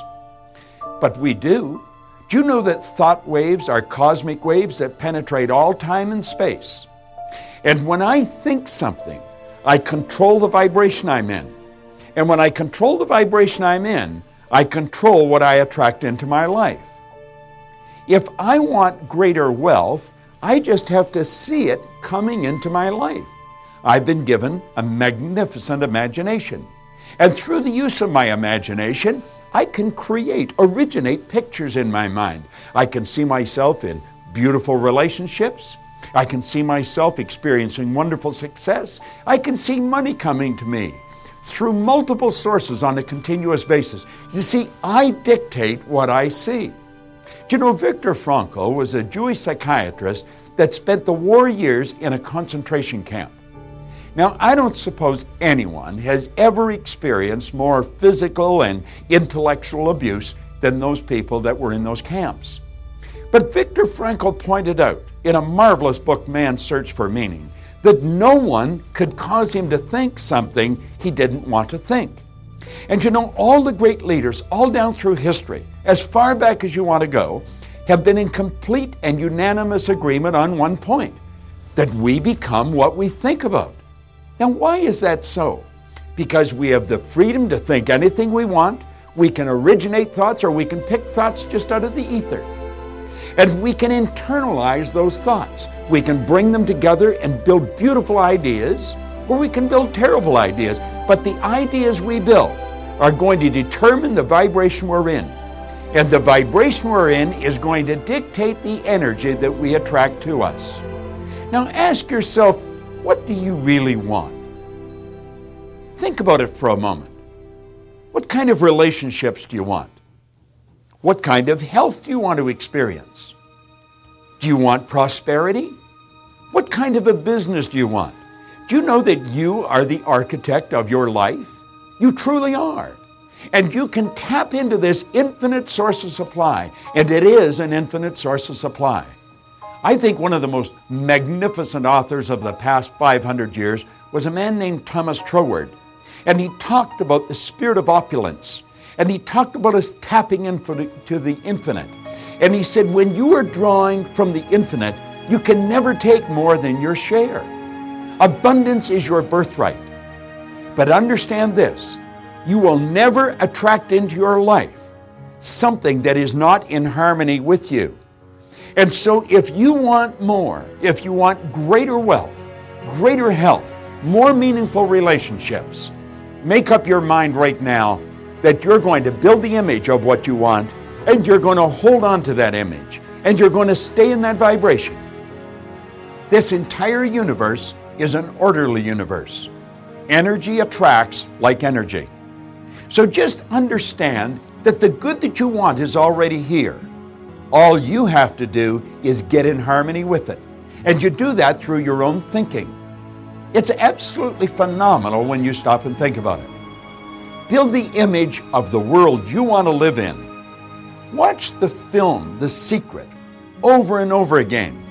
But we do. Do you know that thought waves are cosmic waves that penetrate all time and space? And when I think something, I control the vibration I'm in. And when I control the vibration I'm in, I control what I attract into my life. If I want greater wealth, I just have to see it coming into my life. I've been given a magnificent imagination. And through the use of my imagination, I can originate pictures in my mind. I can see myself in beautiful relationships. I can see myself experiencing wonderful success. I can see money coming to me through multiple sources on a continuous basis. You see, I dictate what I see. Do you know, Viktor Frankl was a Jewish psychiatrist that spent the war years in a concentration camp. Now, I don't suppose anyone has ever experienced more physical and intellectual abuse than those people that were in those camps. But Viktor Frankl pointed out in a marvelous book, Man's Search for Meaning, that no one could cause him to think something he didn't want to think. And you know, all the great leaders, all down through history, as far back as you want to go, have been in complete and unanimous agreement on one point, that we become what we think about. Now, why is that so? Because we have the freedom to think anything we want. We can originate thoughts, or we can pick thoughts just out of the ether. And we can internalize those thoughts. We can bring them together and build beautiful ideas, or we can build terrible ideas. But the ideas we build are going to determine the vibration we're in. And the vibration we're in is going to dictate the energy that we attract to us. Now ask yourself, what do you really want? Think about it for a moment. What kind of relationships do you want? What kind of health do you want to experience? Do you want prosperity? What kind of a business do you want? Do you know that you are the architect of your life? You truly are. And you can tap into this infinite source of supply, and it is an infinite source of supply. I think one of the most magnificent authors of the past 500 years was a man named Thomas Troward. And he talked about the spirit of opulence. And he talked about us tapping into the infinite. And he said, when you are drawing from the infinite, you can never take more than your share. Abundance is your birthright. But understand this, you will never attract into your life something that is not in harmony with you. And so if you want more, if you want greater wealth, greater health, more meaningful relationships, make up your mind right now that you're going to build the image of what you want, and you're going to hold on to that image, and you're going to stay in that vibration. This entire universe is an orderly universe. Energy attracts like energy. So just understand that the good that you want is already here. All you have to do is get in harmony with it. And you do that through your own thinking. It's absolutely phenomenal when you stop and think about it. Build the image of the world you want to live in. Watch the film, The Secret, over and over again.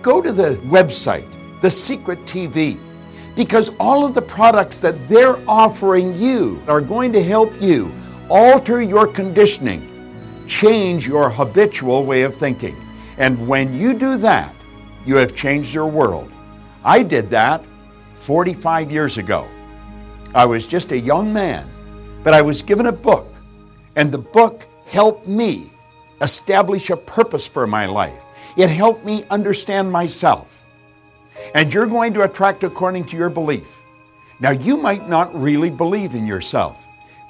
Go to the website, The Secret TV, because all of the products that they're offering you are going to help you alter your conditioning, change your habitual way of thinking. And when you do that, you have changed your world. I did that 45 years ago. I was just a young man, but I was given a book, and the book helped me establish a purpose for my life. It helped me understand myself. And you're going to attract according to your belief. Now, you might not really believe in yourself,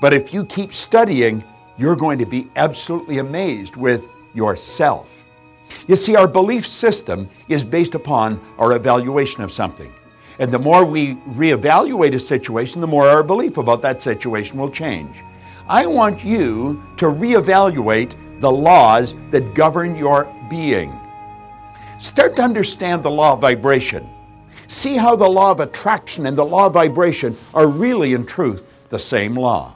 but if you keep studying, you're going to be absolutely amazed with yourself. You see, our belief system is based upon our evaluation of something. And the more we reevaluate a situation, the more our belief about that situation will change. I want you to reevaluate the laws that govern your being. Start to understand the law of vibration. See how the law of attraction and the law of vibration are really, in truth, the same law.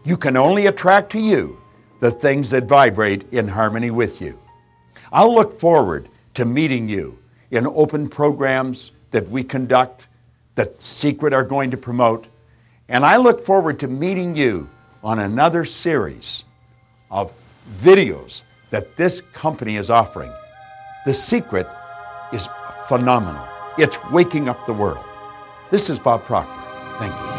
You can only attract to you the things that vibrate in harmony with you. I'll look forward to meeting you in open programs that we conduct, that Secret are going to promote. And I look forward to meeting you on another series of videos that this company is offering. The Secret is phenomenal. It's waking up the world. This is Bob Proctor. Thank you.